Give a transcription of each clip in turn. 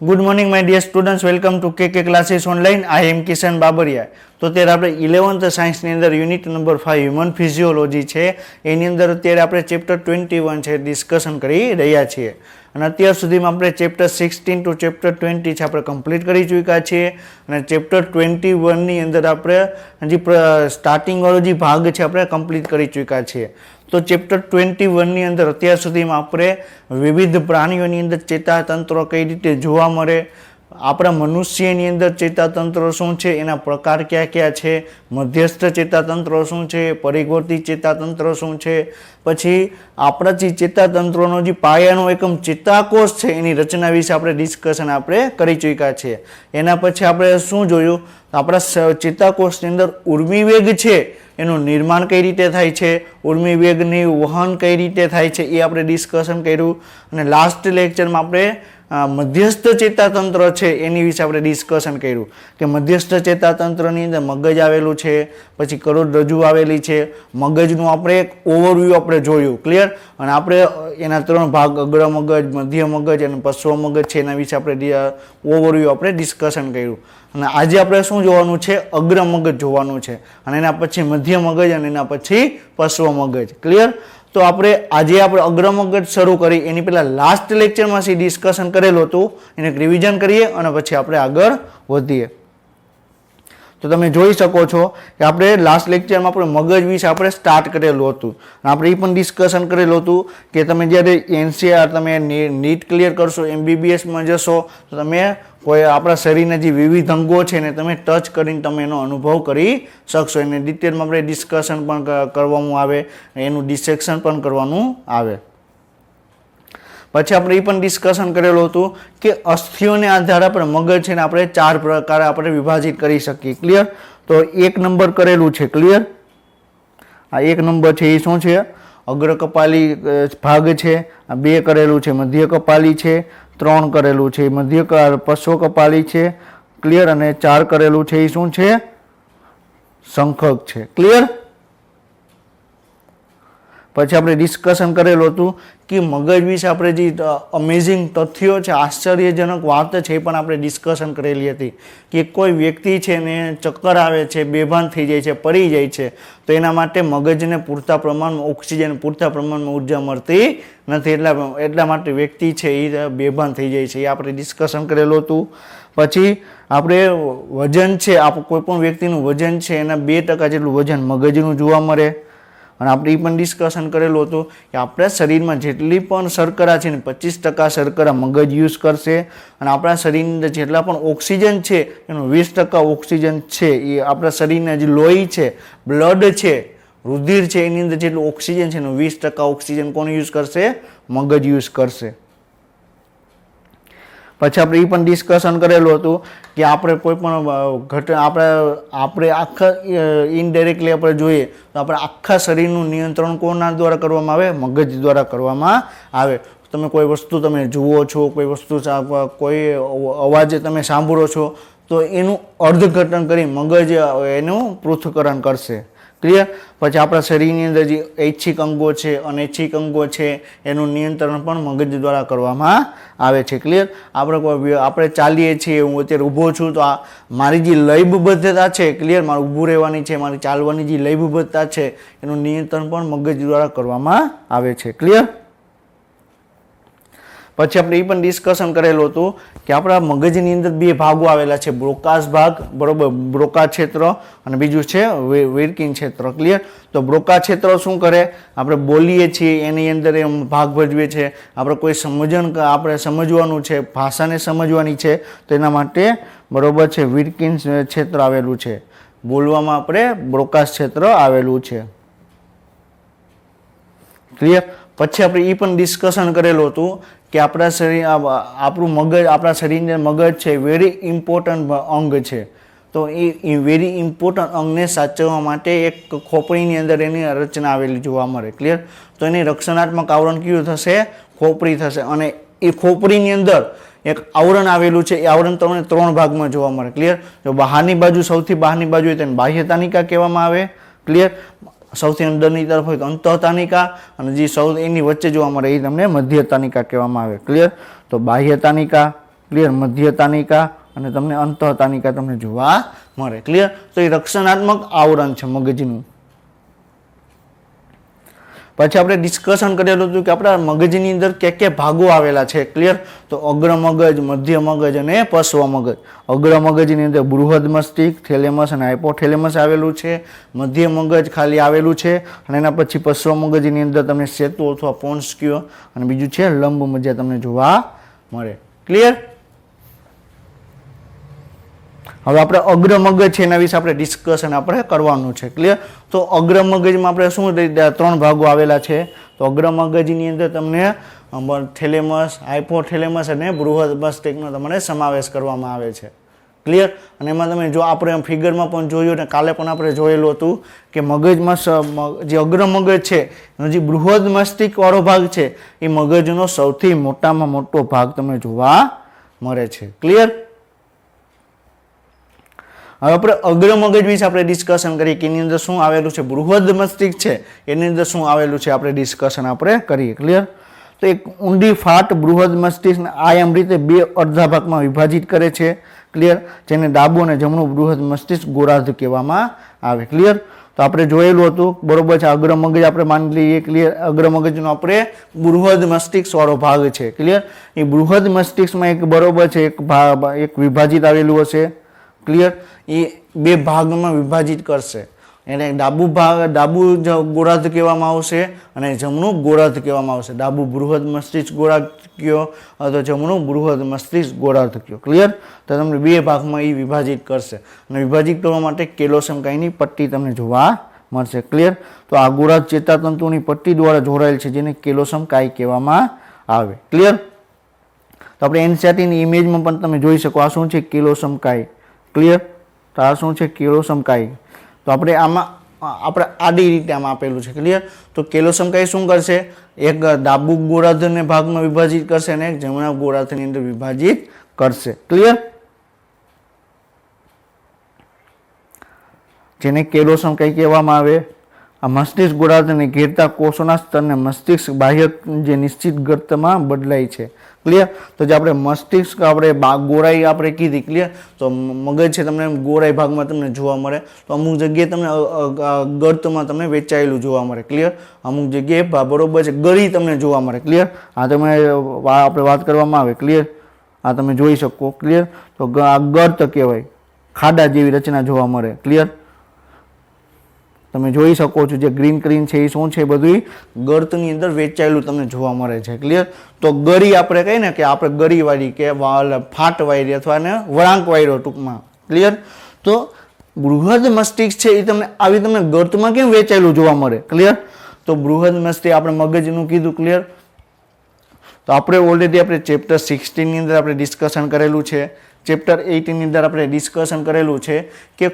Good morning my dear students, welcome to K classes online. I am Kishan Babariya. तो અત્યારે આપણે 11th સાયન્સની અંદર યુનિટ નંબર 5 હ્યુમન ફિઝિયોલોજી છે એની અંદર અત્યારે આપણે ચેપ્ટર 21 છે ડિસ્કશન કરી રહ્યા છીએ અને અત્યાર સુધીમાં આપણે ચેપ્ટર 16 ટુ ચેપ્ટર 20 છે આપણે કમ્પ્લીટ કરી ચૂક્યા છીએ અને ચેપ્ટર 21 ની અંદર આપણે હજી સ્ટાર્ટિંગ વાળો જે ભાગ છે આપણે કમ્પ્લીટ કરી ચૂક્યા છીએ। તો ચેપ્ટર 21 ની અંદર અત્યાર સુધીમાં આપણે વિવિધ પ્રાણીઓની અંદર ચેતાતંત્રો કઈ રીતે જોવા મળે, આપણા મનુષ્યની અંદર ચેતાતંત્રો શું છે, એના પ્રકાર કયા કયા છે, મધ્યસ્થ ચેતાતંત્રો શું છે, પરિવર્તી ચેતાતંત્રો શું છે, પછી આપણા જે ચેતાતંત્રોનો જે પાયાનો એકમ ચેતાકોષ છે એની રચના વિશે આપણે ડિસ્કશન આપણે કરી ચૂક્યા છીએ। એના પછી આપણે શું જોયું, આપણા ચેતાકોષની અંદર ઉર્મિવેગ છે એનું નિર્માણ કઈ રીતે થાય છે, ઉર્મિવેગની વહન કઈ રીતે થાય છે એ આપણે ડિસ્કશન કર્યું અને લાસ્ટ લેક્ચરમાં આપણે મધ્યસ્થ ચેતાતંત્ર છે એની વિશે આપણે ડિસ્કશન કર્યું કે મધ્યસ્થ ચેતાતંત્રની અંદર મગજ આવેલું છે, પછી કરોડરજ્જુ આવેલી છે, મગજનું આપણે એક ઓવરવ્યૂ આપણે જોયું, ક્લિયર। અને આપણે એના 3 ભાગ અગ્ર મગજ, મધ્ય મગજ અને પશ્વ મગજ છે એના વિશે આપણે ઓવરવ્યૂ આપણે ડિસ્કશન કર્યું અને આજે આપણે શું જોવાનું છે, અગ્ર મગજ જોવાનું છે અને એના પછી મધ્ય મગજ અને એના પછી પશ્વ મગજ, ક્લિયર। તો આપણે આજે આપણે અગ્ર મગજ શરૂ કરી એની પહેલા લાસ્ટ લેક્ચરમાં જે ડિસ્કશન કરેલું હતું એને રિવિઝન કરીએ અને પછી આપણે આગળ વધીએ। તો તમે જોઈ શકો છો કે આપણે લાસ્ટ લેક્ચરમાં આપણે મગજ વિશે આપણે સ્ટાર્ટ કરેલું હતું અને આપણે એ પણ ડિસ્કશન કરેલું હતું કે તમે જ્યારે એનસીઆર તમે નીટ ક્લિયર કરશો, એમબીબીએસમાં જશો તો તમે કોઈ આપણા શરીરના જે વિવિધ અંગો છે ને તમે ટચ કરીને તમે એનો અનુભવ કરી શકશો, એને ડિટેલમાં આપણે ડિસ્કશન પણ કરવાનું આવે, એનું ડિસેક્શન પણ કરવાનું આવે। પછી આપણે એ પણ ડિસ્કશન કરેલું હતું કે અસ્થિઓને આધારે આપણે મગજ છે ને આપણે 4 પ્રકારે આપણે વિભાજિત કરી શકીએ, ક્લિયર। તો 1 નંબર કરેલું છે, ક્લિયર। આ 1 નંબર છે એ શું છે, અગ્ર કપાલી ભાગ છે, આ 2 કરેલું છે મધ્ય કપાલી છે, 3 કરેલું છે મધ્ય પશ્વ કપાલી છે, ક્લિયર। અને 4 કરેલું છે એ શું છે, શંખક છે, ક્લિયર। પછી આપણે ડિસ્કશન કરેલું હતું કે મગજ વિશે આપણે જે અમેઝિંગ તથ્યો છે, આશ્ચર્યજનક વાત છે એ પણ આપણે ડિસ્કશન કરેલી હતી કે કોઈ વ્યક્તિ છે ને ચક્કર આવે છે, બેભાન થઈ જાય છે, પડી જાય છે તો એના માટે મગજને પૂરતા પ્રમાણમાં ઓક્સિજન, પૂરતા પ્રમાણમાં ઉર્જા મળતી નથી, એટલા માટે વ્યક્તિ છે એ બેભાન થઈ જાય છે, એ આપણે ડિસ્કશન કરેલું હતું। પછી આપણે વજન છે, કોઈ પણ વ્યક્તિનું વજન છે એના 2% જેટલું વજન મગજનું જોવા મળે અને આપણે એ પણ ડિસ્કશન કરેલું હતું કે આપણા શરીરમાં જેટલી પણ શર્કરા છે ને 25% શર્કરા મગજ યુઝ કરશે અને આપણા શરીરની અંદર જેટલા પણ ઓક્સિજન છે એનું 20% ઓક્સિજન છે એ આપણા શરીરના જે લોહી છે, બ્લડ છે, રુધિર છે એની અંદર જેટલું ઓક્સિજન છે એનું 20% ઓક્સિજન કોણ યુઝ કરશે, મગજ યુઝ કરશે। પછી આપણે એ પણ ડિસ્કશન કરેલું હતું કે આપણે કોઈ પણ ઘટના આપણે આખા ઇનડાયરેક્ટલી આપણે જોઈએ તો આપણે આખા શરીરનું નિયંત્રણ કોના દ્વારા કરવામાં આવે, મગજ દ્વારા કરવામાં આવે। તમે કોઈ વસ્તુ તમે જુઓ છો, કોઈ વસ્તુ કોઈ અવાજ તમે સાંભળો છો તો એનું અર્થઘટન કરી મગજ એનું પૃથ્થકરણ કરશે, ક્લિયર। પછી આપણા શરીરની અંદર જે ઐચ્છિક અંગો છે, અનૈચ્છિક અંગો છે એનું નિયંત્રણ પણ મગજ દ્વારા કરવામાં આવે છે, ક્લિયર। આપણે ચાલીએ છીએ, હું અત્યારે ઊભો છું તો આ મારી જે લયબદ્ધતા છે, ક્લિયર, મારે ઊભું રહેવાની છે, મારી ચાલવાની જે લયબદ્ધતા છે એનું નિયંત્રણ પણ મગજ દ્વારા કરવામાં આવે છે, ક્લિયર। પછી આપણે એ પણ ડિસ્કશન કરેલું હતું કે આપણા મગજની અંદર 2 ભાગો આવેલા છે, બ્રોકાસ ભાગ, બરોબર, બ્રોકા ક્ષેત્ર અને બીજું છે વિર્કિન ક્ષેત્ર, ક્લિયર। તો બ્રોકા ક્ષેત્ર શું કરે, આપણે બોલીએ છીએ એની અંદર એ ભાગ ભજવે છે, આપણે કોઈ આપણે સમજવાનું છે, ભાષાને સમજવાની છે તો એના માટે બરોબર છે વિર્કિન ક્ષેત્ર આવેલું છે, બોલવામાં આપણે બ્રોકાસ ક્ષેત્ર આવેલું છે, ક્લિયર। પછી આપણે એ પણ ડિસ્કશન કરેલું હતું કે આપણા શરીર આપણું મગજ, આપણા શરીરની મગજ છે વેરી ઇમ્પોર્ટન્ટ અંગ છે, તો એ વેરી ઇમ્પોર્ટન્ટ અંગને સાચવવા માટે એક ખોપરીની અંદર એની રચના આવેલી જોવા મળે, ક્લિયર। તો એની રક્ષણાત્મક આવરણ કયું થશે, ખોપરી થશે અને એ ખોપરીની અંદર એક આવરણ આવેલું છે, એ આવરણ તમને 3 ભાગમાં જોવા મળે, ક્લિયર। જો બહારની બાજુ, સૌથી બહારની બાજુ હોય તેને બાહ્યતાનિકા કહેવામાં આવે, ક્લિયર। સૌથી અંદરની તરફ હોય તો અંતઃતાનિકા અને જે એની વચ્ચે જોવા મળે એ તમને મધ્યતાનિકા કહેવામાં આવે, ક્લિયર। તો બાહ્યતાનિકા, ક્લિયર, મધ્ય તાનિકા અને તમને અંતઃ તાનિકા તમને જોવા મળે. ક્લિયર. તો એ રક્ષણાત્મક આવરણ છે મગજનું. પછી આપણે ડિસ્કશન કરેલું હતું કે આપણા મગજની અંદર ક્યાં ભાગો આવેલા છે. ક્લિયર. તો અગ્ર મગજ, મધ્ય મગજ અને પશ્વ મગજ. અગ્ર મગજની અંદર બૃહદ મસ્તિષ્ક, થેલેમસ અને હાઇપોથેલેમસ આવેલું છે. મધ્ય મગજ ખાલી આવેલું છે અને એના પછી પશ્વ મગજની અંદર તમને સેતુ અથવા પોન્સ કયો અને બીજું છે લંબ મજ્જા તમને જોવા મળે. ક્લિયર. હવે આપણે અગ્ર મગજ છે એના વિશે આપણે ડિસ્કશન આપણે કરવાનું છે. ક્લિયર. તો અગ્ર મગજમાં આપણે શું 3 ભાગો આવેલા છે. તો અગ્ર મગજની અંદર તમને થેલેમસ, હાઇપોથેલેમસ અને બૃહદ મસ્તિષ્કનો તમારે સમાવેશ કરવામાં આવે છે. ક્લિયર. અને એમાં તમે જો આપણે ફિગરમાં પણ જોયું અને કાલે પણ આપણે જોયેલું હતું કે મગજમાં જે અગ્ર મગજ છે એનો જે બૃહદ મસ્તિષ્ક વાળો ભાગ છે એ મગજનો સૌથી મોટામાં મોટો ભાગ તમને જોવા મળે છે. ક્લિયર. હવે આપણે અગ્ર મગજ વિશે આપણે ડિસ્કશન કરીએ કે એની અંદર શું આવેલું છે. બૃહદ મસ્તિષ્ક છે એની અંદર શું આવેલું છે આપણે ડિસ્કશન આપણે કરીએ. ક્લિયર. તો એક ઊંડી ફાટ બૃહદ મસ્તિષ્કને આયામ રીતે 2 અડધા ભાગમાં વિભાજિત કરે છે. ક્લિયર. જેને ડાબું અને જમણું બૃહદ મસ્તિષ્ક ગોળાર્ધ કહેવામાં આવે. ક્લિયર. તો આપણે જોયેલું હતું બરોબર છે. અગ્ર મગજ આપણે માની લઈએ. ક્લિયર. અગ્ર મગજનો આપણે બૃહદ મસ્તિષ્ક વાળો ભાગ છે. ક્લિયર. એ બૃહદ મસ્તિષ્કમાં એક બરોબર છે એક વિભાજિત આવેલું હશે. ક્લિયર. એ 2 ભાગમાં વિભાજિત કરશે. એને ડાબુ ગોળાર્ધ કહેવામાં આવશે અને જમણું ગોળાર્ધ કહેવામાં આવશે. ડાબુ બૃહદ મસ્તિષ્ક ગોળાર્ધ કયો અથવા જમણું બૃહદ મસ્તિષ્ક ગોળાર્ધ કયો. ક્લિયર. તો તમને 2 ભાગમાં એ વિભાજિત કરશે અને વિભાજિત કરવા માટે કેલોસમકાયની પટ્ટી તમને જોવા મળશે. ક્લિયર. તો આ ગોળાર્ધ ચેતાતંતુની પટ્ટી દ્વારા જોડાયેલ છે જેને કેલોસમકાય કહેવામાં આવે. ક્લિયર. તો આપણે એનસીઆરટીની ઇમેજમાં પણ તમે જોઈ શકો. આ શું છે? કેલોસમકાય. ક્લિયર. તો આ શું છે? કેલોસમકાય. તો આપણે આમાં આપણે આડી રીતે આમાં આપેલું છે. ક્લિયર. તો કેલોસમકાય શું કરશે? એક ડાબુ ગોળાર્ધને ભાગમાં વિભાજિત કરશે અને એક જમણા ગોળાર્ધની અંદર વિભાજિત કરશે. ક્લિયર. જેને કેલોસમકાય કહેવામાં આવે. આ મસ્તિષ્ક ગોળાર્ધને ઘેરતા કોષોના સ્તરને મસ્તિષ્ક બાહ્ય જે નિશ્ચિત ગર્તમાં બદલાય છે. ક્લિયર. તો જે આપણે મસ્તિષ્ક આપણે ગોળાઈ આપણે કીધી. ક્લિયર. તો મગજ છે તમને ગોળાઈ ભાગમાં તમને જોવા મળે. તો અમુક જગ્યાએ તમને ગર્તમાં તમને વેચાયેલું જોવા મળે. ક્લિયર. અમુક જગ્યાએ બરોબર છે ગળી તમને જોવા મળે. ક્લિયર. આ તમે આપણે વાત કરવામાં આવે. ક્લિયર. આ તમે જોઈ શકો. ક્લિયર. તો આ ગર્ત કહેવાય. ખાડા જેવી રચના જોવા મળે. ક્લિયર. તમે જોઈ શકો છો જે ગ્રીન છે એ શું છે? બધું ગર્તની અંદર વેચાયેલું તમને જોવા મળે છે. ક્લિયર. તો ગળી આપણે કહીએ ને કે આપણે ગળીવાળી કે ફાટવાળી અથવા ને વળાંક વાયરો ટૂંકમાં. ક્લિયર. તો બૃહદ મસ્તિષ્ક છે એ તમને આવી તમને ગર્તમાં કેમ વેચાયેલું જોવા મળે? ક્લિયર. તો બૃહદ મસ્તિષ્ક આપણે મગજનું કીધું. ક્લિયર. તો આપણે ઓલરેડી આપણે ચેપ્ટર 16 ની અંદર આપણે ડિસ્કશન કરેલું છે. ચેપ્ટર 18 ની અંદર આપણે ડિસ્કશન કરેલું છે કે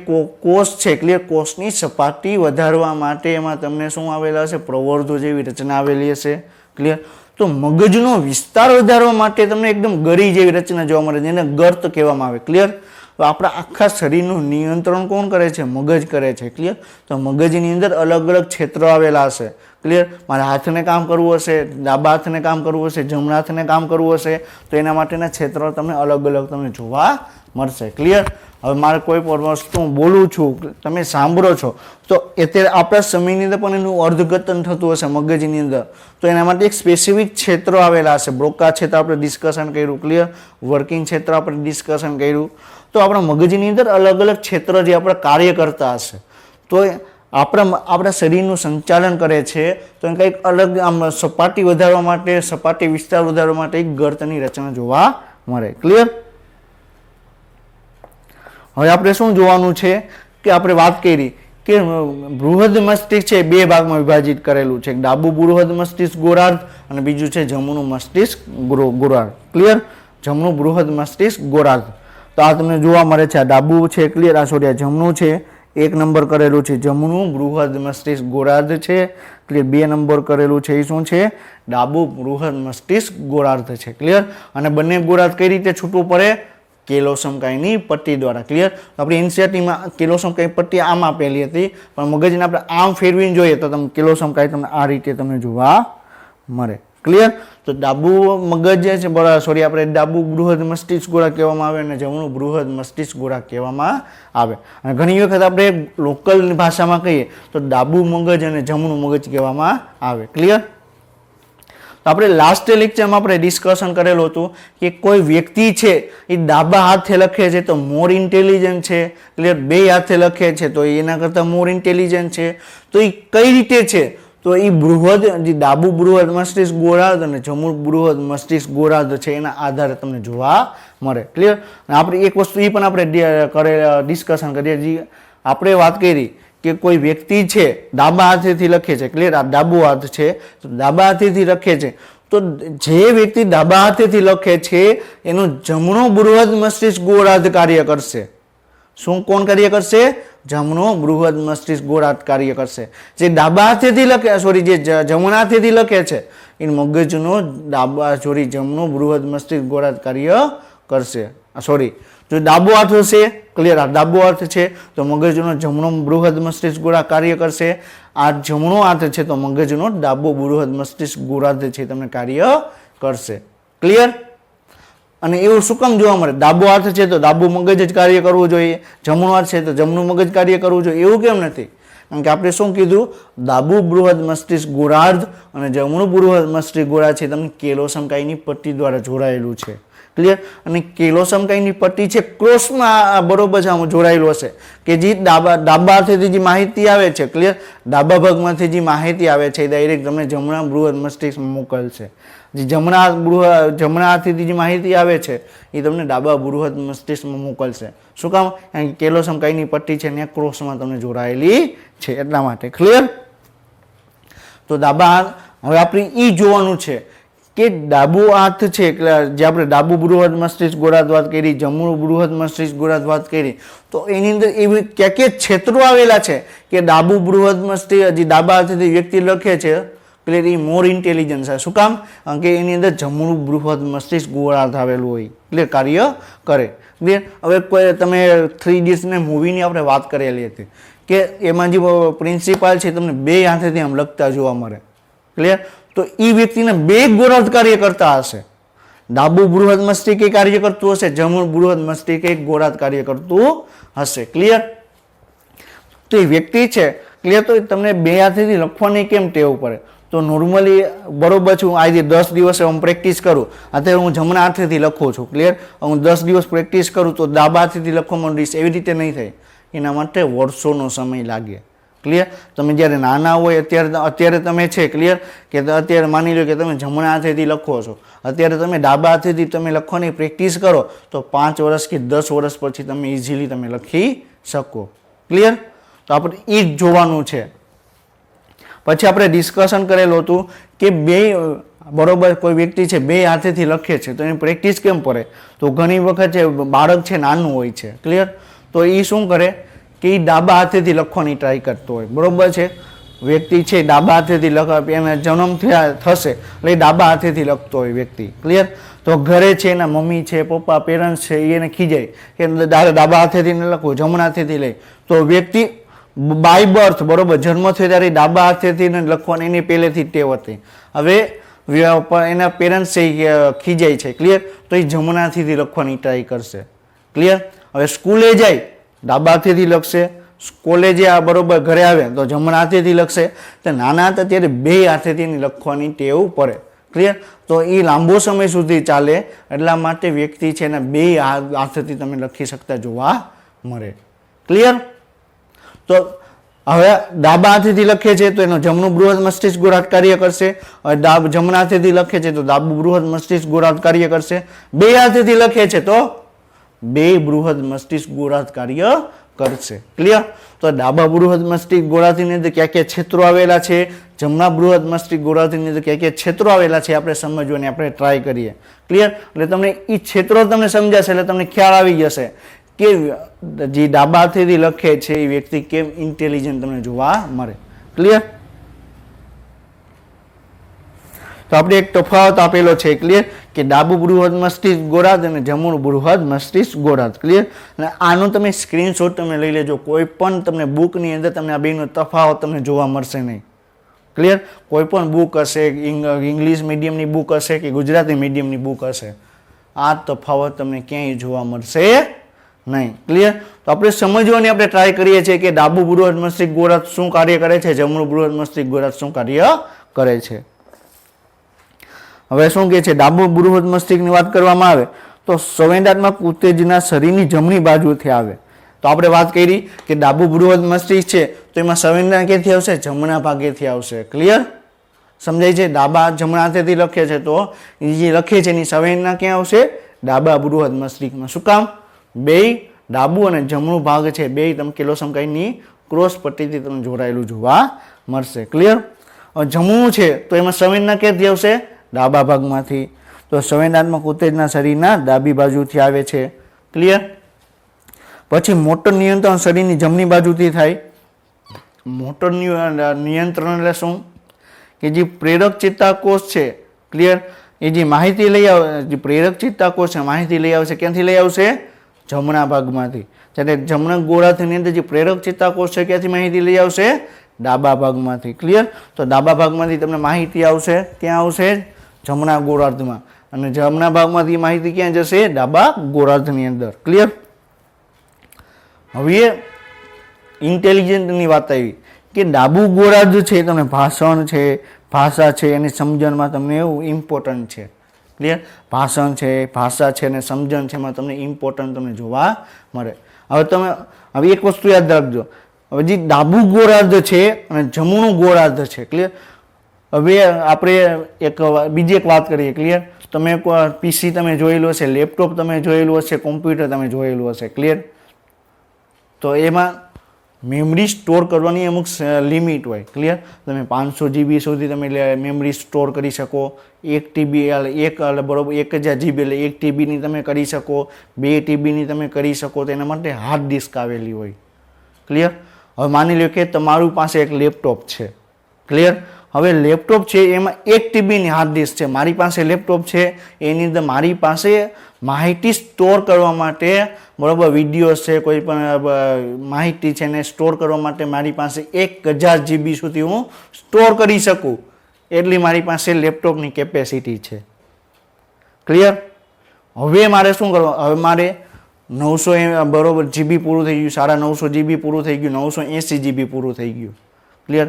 કોષ છે. ક્લિયર. કોષની સપાટી વધારવા માટે એમાં તમને શું આવેલા હશે? પ્રવર્ધો જેવી રચના આવેલી હશે. ક્લિયર. તો મગજનો વિસ્તાર વધારવા માટે તમને એકદમ ગળી જેવી રચના જોવા મળે જેને ગર્ત કહેવામાં આવે. ક્લિયર. તો આપણા આખા શરીરનું નિયંત્રણ કોણ કરે છે? મગજ કરે છે. ક્લિયર. તો મગજની અંદર અલગ અલગ ક્ષેત્રો આવેલા હશે. ક્લિયર. મારે હાથને કામ કરવું હશે, ડાબા હાથને કામ કરવું હશે, જમણા હાથને કામ કરવું હશે તો એના માટેના ક્ષેત્રો તમને અલગ અલગ તમને જોવા મળશે. ક્લિયર. હવે મારે કોઈ પણ વસ્તુ બોલું છું તમે સાંભળો છો તો અત્યારે આપણા સમયની અંદર પણ એનું અર્થઘટન થતું હશે મગજની અંદર. તો એના માટે એક સ્પેસિફિક ક્ષેત્રો આવેલા હશે. બ્રોકા ક્ષેત્ર આપણે ડિસ્કશન કર્યું. ક્લિયર. વર્કિંગ ક્ષેત્ર આપણે ડિસ્કશન કર્યું. તો આપણા મગજની અંદર અલગ અલગ ક્ષેત્ર જે આપણે કાર્ય કરતા હશે તો આપણા શરીરનું સંચાલન કરે છે. તો કંઈક અલગ આમ સપાટી વધારવા માટે, સપાટી વિસ્તાર વધારવા માટે એક ગર્તની રચના જોવા મળે. ક્લિયર. હવે આપણે શું જોવાનું છે કે આપણે વાત કરી કે બૃહદ મસ્તિષ્ક છે 2 ભાગમાં વિભાજિત કરેલું છે. ડાબુ બૃહદ મસ્તિષ્ક ગોળાર્ધ અને બીજું છે જમણું મસ્તિષ્ક ગોળાર્ધ. ક્લિયર. જમણું બૃહદ મસ્તિષ્ક ગોળાર્ધ. તો આ તમને જોવા મળે છે. આ ડાબુ છે. ક્લિયર. આ સોરી આ જમણું છે. 1 નંબર કરેલું છે જમણું બૃહદ મસ્તિષ્ક ગોળાર્ધ છે. ક્લિયર. 2 નંબર કરેલું છે એ શું છે? ડાબુ બૃહદ મસ્તિષ્ક ગોળાર્ધ છે. ક્લિયર. અને બંને ગોળાર્ધ કઈ રીતે છૂટવું પડે? કેલોસમકાયની પટ્ટી દ્વારા. ક્લિયર. તો આપણી એનસીઆરટીમાં કેલોસમકાય પટ્ટી આમ આપેલી હતી પણ મગજને આપણે આમ ફેરવીને જોઈએ તો તમને કેલોસમકાય તમને આ રીતે તમને જોવા મળે. ક્લિયર. તો તો ડાબુ મગજ જે છે સોરી આપણે ડાબુ બૃહદ મસ્તિષ્ક ગોળા કહેવામાં આવે અને જમણું બૃહદ મસ્તિષ્ક ગોળા કહેવામાં આવે. અને ઘણી વખત આપણે લોકલ ભાષામાં કહીએ તો ડાબુ મગજ અને જમણું મગજ કહેવામાં આવે. ક્લિયર? તો આપણે લાસ્ટ લેક્ચરમાં આપણે ડિસ્કશન કરેલું હતું કે કોઈ વ્યક્તિ છે એ ડાબા હાથે લખે છે તો મોર ઇન્ટેલિજન્ટ છે. ક્લિયર? બે હાથે લખે છે તો એના કરતાં મોર ઇન્ટેલિજન્ટ છે. તો એ કઈ રીતે છે? તો એ બૃહદ જે ડાબુ બૃહદ મસ્તિષ્ક ગોળાર્ધ અને જમણું બૃહદ મસ્તિષ્ક ગોળાર્ધ છે એના આધારે તમને જોવા મળે. ક્લિયર? આપણે એક વસ્તુ એ પણ આપણે ડિસ્કશન કરીએ. આપણે વાત કરી કે કોઈ વ્યક્તિ છે ડાબા હાથેથી લખે છે. ક્લિયર? આ ડાબો હાથ છે તો ડાબા હાથેથી લખે છે તો જે વ્યક્તિ ડાબા હાથેથી લખે છે એનું જમણો બૃહદ મસ્તિષ્ક ગોળાર્ધ કાર્ય કરશે. શું કોણ કાર્ય કરશે? જમણો બૃહદ મસ્તિષ્ક ગોળાર્ધ કાર્ય કરશે. જે ડાબા હાથેથી લખે સોરી જે જમણા હાથેથી લખે છે એ મગજનો જમણો બૃહદ મસ્તિષ્ક ગોળાર્ધ કાર્ય કરશે. સોરી જો ડાબો હાથ હશે, ક્લિયર, આ ડાબો હાથ છે તો મગજનો જમણો બૃહદ મસ્તિષ્ક ગોળાર્ધ કાર્ય કરશે. આ જમણો હાથ છે તો મગજનો ડાબો બૃહદ મસ્તિષ્ક ગોળાર્ધ છે તમને કાર્ય કરશે. ક્લિયર? અને એવું શું કામ જોવા મળે? ડાબો હાથ છે તો ડાબુ મગજ જ કાર્ય કરવું જોઈએ, જમણો હાથ છે તો જમણું મગજ કાર્ય કરવું જોઈએ. એવું કેમ નથી? કારણ કે આપણે શું કીધું? ડાબુ બૃહદ મસ્તિષ્ક ગોળાર્ધ અને જમણું બૃહદ મસ્તિષ્ક ગોળાર્ધ છે તમને કેલોસમકાયની પટ્ટી દ્વારા જોડાયેલું છે. ક્લિયર? અને કેલોસમકાયની પટ્ટી છે ક્રોસમાં બરોબર છે જોડાયેલું હશે કે જે ડાબા હાથેથી જે માહિતી આવે છે, ક્લિયર, ડાબા ભાગમાંથી જે માહિતી આવે છે એ ડાયરેક્ટ તમને જમણા બૃહદ મસ્તિષ્કમાં મોકલશે. જે જમણા હાથેથી જે માહિતી આવે છે એ તમને ડાબા બૃહદ મસ્તિષ્કમાં મોકલશે. શું કામ? કારણ કે કેલોસમકાયની પટ્ટી છે ને ક્રોસમાં તમને જોડાયેલી છે એટલા માટે. ક્લિયર? તો હવે આપણે એ જોવાનું છે કે ડાબુ હાથ છે જે આપણે ડાબુ બૃહદ મસ્તિષ્ક ગોળાર્ધ વાત કરી, જમણું બૃહદ મસ્તિષ્ક ગોળાર્ધ વાત કરી તો એની અંદર એવી ક્યાં ક્ષેત્રો આવેલા છે કે ડાબુ બૃહદ મસ્તિષ્ક જે ડાબા હાથેથી વ્યક્તિ લખે છે ક્લિયર એ મોર ઇન્ટેલિજન્સ છે. શું કામ? કારણ કે એની અંદર જમણું બૃહદ મસ્તિષ્ક ગોળાર્ધ આવેલું હોય ક્લિયર કાર્ય કરે. ક્લિયર? હવે કોઈ તમે 3 ઇડિયટ્સની મૂવીની આપણે વાત કરેલી હતી કે એમાં જે પ્રિન્સિપાલ છે તમને બે હાથેથી આમ લખતા જોવા મળે. ક્લિયર? તો એ વ્યક્તિને બે ગોળાર્ધ કાર્ય કરતા હશે. ડાબુ બૃહદ મસ્તિષ્ક એક કાર્ય કરતું હશે, જમણું બૃહદ મસ્તિષ્ક એક ગોળાર્ધ કાર્ય કરતું હશે. ક્લિયર? તો એ વ્યક્તિ છે ક્લિયર તો તમને બે હાથેથી લખવાની કેમ ટેવ પડે? તો નોર્મલી બરોબર છું આજે 10 દિવસે હું પ્રેક્ટિસ કરું, અત્યારે હું જમણા હાથેથી લખું છું. ક્લિયર? હું 10 દિવસ પ્રેક્ટિસ કરું તો ડાબા હાથેથી લખવા માંડીશ એવી રીતે નહીં થાય. એના માટે વર્ષોનો સમય લાગે. ક્લિયર? તમે જ્યારે નાના હોય અત્યારે તમે છે ક્લિયર કે અત્યારે માની લો કે તમે જમણા હાથેથી લખો છો, અત્યારે તમે ડાબા હાથેથી તમે લખવાની પ્રેક્ટિસ કરો તો 5 વર્ષ કે 10 વર્ષ પછી તમે ઇઝીલી તમે લખી શકો. ક્લિયર? તો આપણે એ જ જોવાનું છે. પછી આપણે ડિસ્કશન કરેલું હતું કે બરોબર કોઈ વ્યક્તિ છે બે હાથેથી લખે છે તો એની પ્રેક્ટિસ કેમ પડે? તો ઘણી વખત છે બાળક છે નાનું હોય છે. ક્લિયર? તો એ શું કરે કે એ ડાબા હાથેથી લખવાની ટ્રાય કરતો હોય. બરોબર છે? વ્યક્તિ છે ડાબા હાથેથી એને જન્મ થશે એટલે ડાબા હાથેથી લખતો હોય વ્યક્તિ. ક્લિયર? તો ઘરે છે એના મમ્મી છે, પપ્પા, પેરેન્ટ્સ છે એને ખીજાય કે ડાબા હાથેથી ન લખવું, જમણા હાથેથી લઈ. તો વ્યક્તિ બાય બર્થ બરોબર જન્મ થયો ત્યારે ડાબા હાથેથી લખવાની એની પહેલેથી ટેવ હતી. હવે એના પેરેન્ટ્સ છે ખીજાય છે. ક્લિયર? તો એ જમણા હાથેથી લખવાની ટ્રાય કરશે. ક્લિયર? હવે સ્કૂલે જાય ડાબા હાથેથી લખશે, કોલેજે બરોબર ઘરે આવે તો જમણા હાથેથી લખશે. તો નાના હતા ત્યારે બે હાથેથી લખવાની ટેવ પડે. ક્લિયર? તો એ લાંબો સમય સુધી ચાલે એટલા માટે વ્યક્તિ છે એના બે હાથેથી તમે લખી શકતા જોવા મળે. ક્લિયર? તો હવે ડાબા હાથેથી લખે છે તો એનો જમણું બૃહદ મસ્તિષ્ક ગોળાર્ધ કાર્ય કરશે. હવે જમણા હાથેથી લખે છે તો ડાબુ બૃહદ મસ્તિષ્ક ગોળાર્ધ કાર્ય કરશે. બે હાથેથી લખે છે તો બે બૃહદ મસ્તિષ્ક ગોળાર્ધ કાર્ય કરશે. ક્લિયર? તો ડાબા બૃહદ મસ્તિષ્ક ગોળાર્ધની અંદર ક્યાં ક્યાં ક્ષેત્રો આવેલા છે, જમણા બૃહદ મસ્તિષ્ક ગોળાર્ધની અંદર ક્યાં ક્યાં ક્ષેત્રો આવેલા છે આપણે સમજવાની આપણે ટ્રાય કરીએ. ક્લિયર? એટલે તમને એ ક્ષેત્રો તમને સમજાશે એટલે તમને ખ્યાલ આવી જશે કે જે ડાબા હાથેથી લખે છે એ વ્યક્તિ કેમ ઇન્ટેલિજન્ટ તમને જોવા મળે. ક્લિયર? તો આપણે એક તફાવત આપેલો છે. ક્લિયર? કે ડાબુ બૃહદ મસ્તિષ્ક ગોળાર્ધ અને જમણું બૃહદ મસ્તિષ્ક ગોળાર્ધ. ક્લિયર? અને આનો તમે સ્ક્રીનશોટ તમે લઈ લેજો. કોઈ પણ તમને બુકની અંદર તમને આ બેનો તફાવત તમને જોવા મળશે નહીં. ક્લિયર? કોઈ પણ બુક હશે, ઇંગ્લિશ મીડિયમની બુક હશે કે ગુજરાતી મીડિયમની બુક હશે, આ તફાવત તમને ક્યાંય જોવા મળશે નહીં. ક્લિયર? તો આપણે સમજવાની આપણે ટ્રાય કરીએ છીએ કે ડાબુ બૃહદ મસ્તિષ્ક ગોળાર્ધ શું કાર્ય કરે છે, જમણું બૃહદ મસ્તિષ્ક ગોળાર્ધ શું કાર્ય કરે છે. હવે શું કહે છે, ડાબુ બૃહદ મસ્તિષ્કની વાત કરવામાં આવે તો સંવેદનાત્મક ઉત્તેજના શરીરની જમણી બાજુથી આવે. તો આપણે વાત કરી કે ડાબુ બૃહદ મસ્તિષ્ક છે તો એમાં સંવેદના ક્યાંથી આવશે, જમણા ભાગેથી આવશે. ક્લિયર? સમજાય છે? ડાબા જમણા હાથેથી લખે છે તો એ જે લખે છે એની સંવેદના ક્યાં આવશે, ડાબા બૃહદ મસ્તિષ્કમાં. શું કામ? બે ડાબુ અને જમણું ભાગ છે બે તમે કેલોસમકાઈની ક્રોસ પટ્ટીથી તમને જોડાયેલું જોવા મળશે. ક્લિયર? જમણું છે તો એમાં સંવેદના ક્યાંથી આવશે, ડાબા ભાગમાંથી. તો સંવેદનાત્મક ઉત્તેજના શરીરના ડાબી બાજુથી આવે છે. ક્લિયર? પછી મોટર નિયંત્રણ શરીરની જમણી બાજુથી થાય. મોટર નિયંત્રણ એટલે શું કે જે પ્રેરક ચેતાકોષ છે, ક્લિયર, એ જે માહિતી લઈ આવે, જે પ્રેરક ચેતાકોષ છે માહિતી લઈ આવશે ક્યાંથી લઈ આવશે, જમણા ભાગમાંથી. જ્યારે જમણા ગોળાર્ધની અંદર જે પ્રેરક ચેતાકોષ છે ક્યાંથી માહિતી લઈ આવશે, ડાબા ભાગમાંથી. ક્લિયર? તો ડાબા ભાગમાંથી તમને માહિતી આવશે, ક્યાં આવશે, જમણા ગોળાર્ધમાં. અને જમણા ભાગમાંથી માહિતી ક્યાં જશે, ડાબા ગોળાર્ધની અંદર. ક્લિયર? હવે ઇન્ટેલિજન્ટની વાત આવી કે ડાબુ ગોળાર્ધ છે તમને ભાષણ છે, ભાષા છે એની સમજણમાં તમને એવું ઇમ્પોર્ટન્ટ છે. ક્લિયર? ભાષણ છે, ભાષા છે અને સમજણ છે એમાં તમને ઇમ્પોર્ટન્ટ તમને જોવા મળે. હવે એક વસ્તુ યાદ રાખજો, હવે જે ડાબુ ગોળાર્ધ છે અને જમણું ગોળાર્ધ છે. ક્લિયર? હવે આપણે બીજી એક વાત કરીએ. ક્લિયર? તમે પીસી તમે જોયેલું હશે, લેપટોપ તમે જોયેલું હશે, કોમ્પ્યુટર તમે જોયેલું હશે. ક્લિયર? તો એમાં મેમરી સ્ટોર કરવાની અમુક લિમિટ હોય. ક્લિયર? તમે 500 GB સુધી તમે મેમરી સ્ટોર કરી શકો, 1 TB બરોબર 1000 GB એટલે 1 TBની તમે કરી શકો, 2 TBની તમે કરી શકો. તો એના માટે હાર્ડ ડિસ્ક આવેલી હોય. ક્લિયર? હવે માની લો કે તમારું પાસે એક લેપટોપ છે. ક્લિયર? હવે લેપટોપ છે એમાં 1 TBની હાર્ડ ડિસ્ક છે. મારી પાસે લેપટોપ છે એની અંદર મારી પાસે માહિતી સ્ટોર કરવા માટે, બરાબર, વિડીયો છે, કોઈ પણ માહિતી છે એને સ્ટોર કરવા માટે મારી પાસે 1000 GB સુધી હું સ્ટોર કરી શકું એટલી મારી પાસે લેપટોપની કેપેસિટી છે. ક્લિયર? હવે મારે શું કરવું, હવે મારે 900 બરોબર GB પૂરું થઈ ગયું, 950 GB પૂરું થઈ ગયું, 980 GB પૂરું થઈ ગયું. ક્લિયર?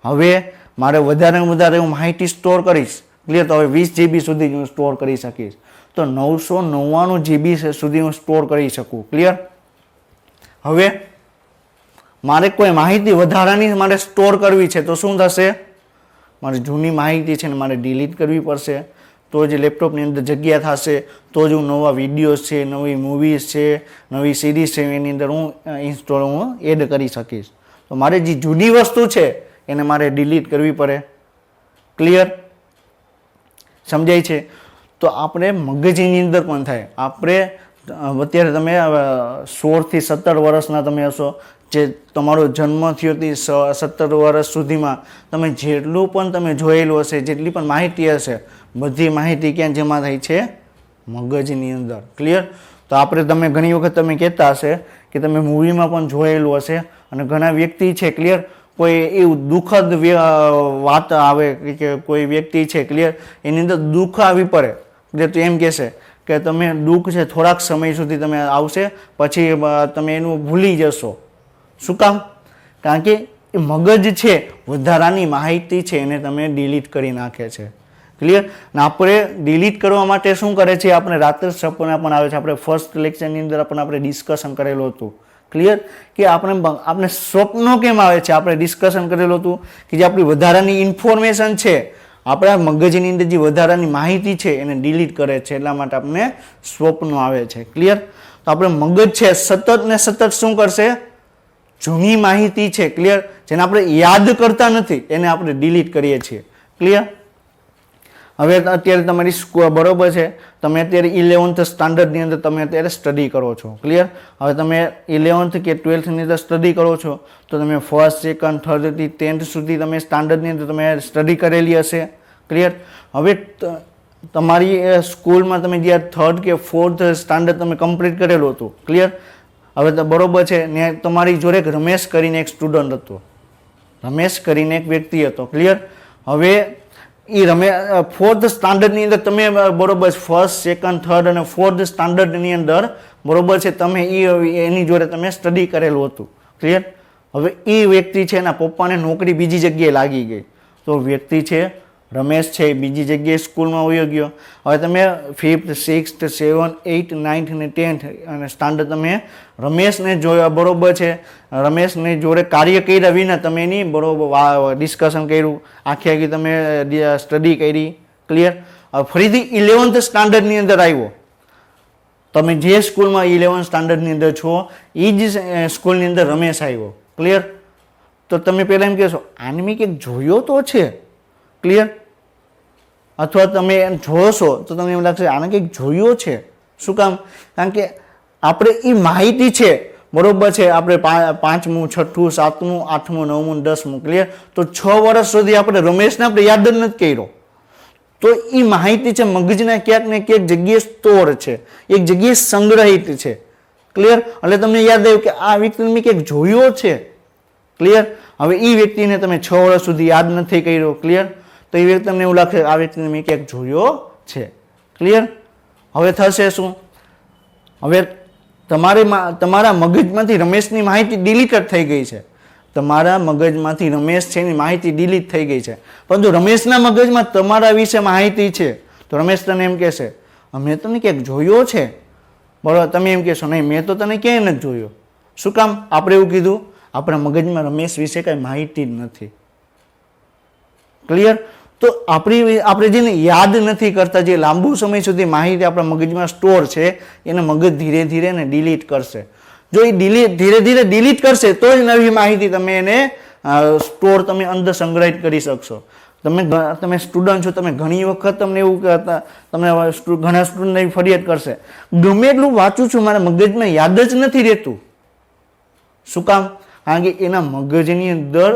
હવે મારે વધારે હું માહિતી સ્ટોર કરીશ. ક્લિયર? તો હવે 20 GB સુધી હું સ્ટોર કરી શકીશ. તો 999 GB સુધી હું સ્ટોર કરી શકું. ક્લિયર? હવે મારે કોઈ માહિતી વધારાની મારે સ્ટોર કરવી છે તો શું થશે, મારી જૂની માહિતી છે ને મારે ડિલીટ કરવી પડશે. તો જ લેપટોપની અંદર જગ્યા થશે, તો જ હું નવા વિડીયોઝ છે, નવી મૂવીઝ છે, નવી સિરીઝ છે એની અંદર હું એડ કરી શકીશ. તો મારે જે જૂની વસ્તુ છે એને મારે ડિલીટ કરવી પડે. ક્લિયર? સમજાય છે? તો આપણે મગજની અંદર પણ થાય. આપણે અત્યારે તમે 16 થી 17 વર્ષના તમે હશો, જે તમારો જન્મ થયો થી 17 વર્ષ સુધીમાં તમે જેટલું પણ તમે જોયેલું હશે, જેટલી પણ માહિતી હશે, બધી માહિતી ક્યાં જમા થઈ છે, મગજની અંદર. ક્લિયર? તો આપણે તમે ઘણી વખત તમે કહેતા હશે કે તમે મૂવીમાં પણ જોયેલું હશે અને ઘણા વ્યક્તિ છે. ક્લિયર? કોઈ એવું દુઃખદ વાત આવે કે કોઈ વ્યક્તિ છે, ક્લિયર, એની અંદર દુઃખ આવી પડે એટલે તો એમ કહેશે કે તમે દુઃખ છે થોડાક સમય સુધી તમે આવશે પછી તમે એનું ભૂલી જશો. શું કામ? કારણ કે એ મગજ છે વધારાની માહિતી છે એને તમે ડિલીટ કરી નાખે છે. ક્લિયર? ને આપણે ડિલીટ કરવા માટે શું કરે છે, આપણે રાત્રે સપના પણ આવે છે. આપણે ફર્સ્ટ લેક્ચરની અંદર પણ આપણે ડિસ્કશન કરેલું હતું. ક્લિયર? કે આપણે સ્વપ્નો કેમ આવે છે, આપણે ડિસ્કશન કરેલું હતું કે જે આપણી વધારાની ઇન્ફોર્મેશન છે, આપણા મગજની અંદર જે વધારાની માહિતી છે એને ડિલીટ કરે છે, એટલા માટે આપણને સ્વપ્નો આવે છે. ક્લિયર? તો આપણે મગજ છે સતત ને સતત શું કરશે, જૂની માહિતી છે, ક્લિયર, જેને આપણે યાદ કરતા નથી એને આપણે ડિલીટ કરીએ છીએ. ક્લિયર? હવે અત્યારે તમારી બરોબર છે, તમે અત્યારે 11th સ્ટાન્ડર્ડની અંદર તમે અત્યારે સ્ટડી કરો છો. ક્લિયર? હવે તમે 11th કે 12thની અંદર સ્ટડી કરો છો તો તમે 1st, 2nd, 3rd થી 10th સુધી તમે સ્ટાન્ડર્ડની અંદર તમે સ્ટડી કરેલી હશે. ક્લિયર? હવે તમારી સ્કૂલમાં તમે જ્યાં 3rd કે 4th સ્ટાન્ડર્ડ તમે કમ્પ્લીટ કરેલું હતું. ક્લિયર? હવે તો બરોબર છે ને તમારી જોડે એક રમેશ કરીને એક સ્ટુડન્ટ હતો. રમેશ કરીને એક વ્યક્તિ હતો. ક્લિયર. હવે એ ફોર્થ સ્ટાન્ડર્ડની અંદર તમે બરોબર ફર્સ્ટ સેકન્ડ થર્ડ અને ફોર્થ સ્ટાન્ડર્ડની અંદર બરોબર છે તમે એની જોડે તમે સ્ટડી કરેલું હતું. ક્લિયર. હવે એ વ્યક્તિ છે એના પપ્પાને નોકરી બીજી જગ્યાએ લાગી ગઈ, તો વ્યક્તિ છે રમેશ છે બીજી જગ્યાએ સ્કૂલમાં વયો ગયો. હવે તમે 5th 6th 7th 8th 9th અને 10th અને સ્ટાન્ડર્ડ તમે રમેશને જોયા બરોબર છે, રમેશને જોડે કાર્ય કર્યા વિના તમે એની બરોબર ડિસ્કશન કર્યું, આખી તમે સ્ટડી કરી. ક્લિયર. હવે ફરીથી 11th સ્ટાન્ડર્ડની અંદર આવ્યો, તમે જે સ્કૂલમાં 11th સ્ટાન્ડર્ડની અંદર છો એ જ સ્કૂલની અંદર રમેશ આવ્યો. ક્લિયર. તો તમે પહેલાં એમ કહેશો આને મેં કંઈક જોયો તો છે. ક્લિયર. અથવા તમે એમ જોશો તો તમને એમ લાગશે આને કંઈક જોયો છે. શું કામ? કારણ કે આપણે એ માહિતી છે બરોબર છે, આપણે 5મું 6ઠું 7મું 8મું 9મું 10મું. ક્લિયર. તો 6 વર્ષ સુધી આપણે રમેશને આપણે યાદ જ નથી કર્યો, તો એ માહિતી છે મગજના ક્યાંક ને ક્યાંક જગ્યાએ સ્ટોર છે, એક જગ્યાએ સંગ્રહિત છે. ક્લિયર. એટલે તમને યાદ આવ્યું કે આ વ્યક્તિને મેં ક્યાંક જોયો છે. ક્લિયર. હવે એ વ્યક્તિને તમે 6 વર્ષ સુધી યાદ નથી કર્યો. ક્લિયર. તો એ વ્યક્તિ તમને એવું લાગશે આ વ્યક્તિને મેં ક્યાંક જોયો છે. ક્લિયર. હવે થશે શું? હવે તમારા મગજમાંથી રમેશની માહિતી ડિલીટ થઈ ગઈ છે, તમારા મગજમાંથી રમેશ છે એની માહિતી ડિલીટ થઈ ગઈ છે, પરંતુ રમેશના મગજમાં તમારા વિશે માહિતી છે. તો રમેશ તને એમ કહેશે મેં તને ક્યાંક જોયો છે. બરાબર. તમે એમ કહેશો નહીં મેં તો તને ક્યાંય નથી જોયો. શું કામ? આપણે એવું કીધું આપણા મગજમાં રમેશ વિશે કાંઈ માહિતી જ નથી. ક્લિયર. તો આપણે જેને યાદ નથી કરતા, જે લાંબુ સમય સુધી માહિતી આપણા મગજમાં સ્ટોર છે એને મગજ ધીરે ધીરે એને ડિલીટ કરશે. જો એ ધીરે ધીરે ડિલીટ કરશે તો જ નવી માહિતી તમે એને સ્ટોર તમે અંદર સંગ્રહિત કરી શકશો. તમે સ્ટુડન્ટ છો, તમે ઘણી વખત તમને એવું કહેતા, તમને ઘણા સ્ટુડન્ટ ફરિયાદ કરશે ગમે એટલું વાંચું છું મારા મગજમાં યાદ જ નથી રહેતું. શું કામ? કારણ કે એના મગજની અંદર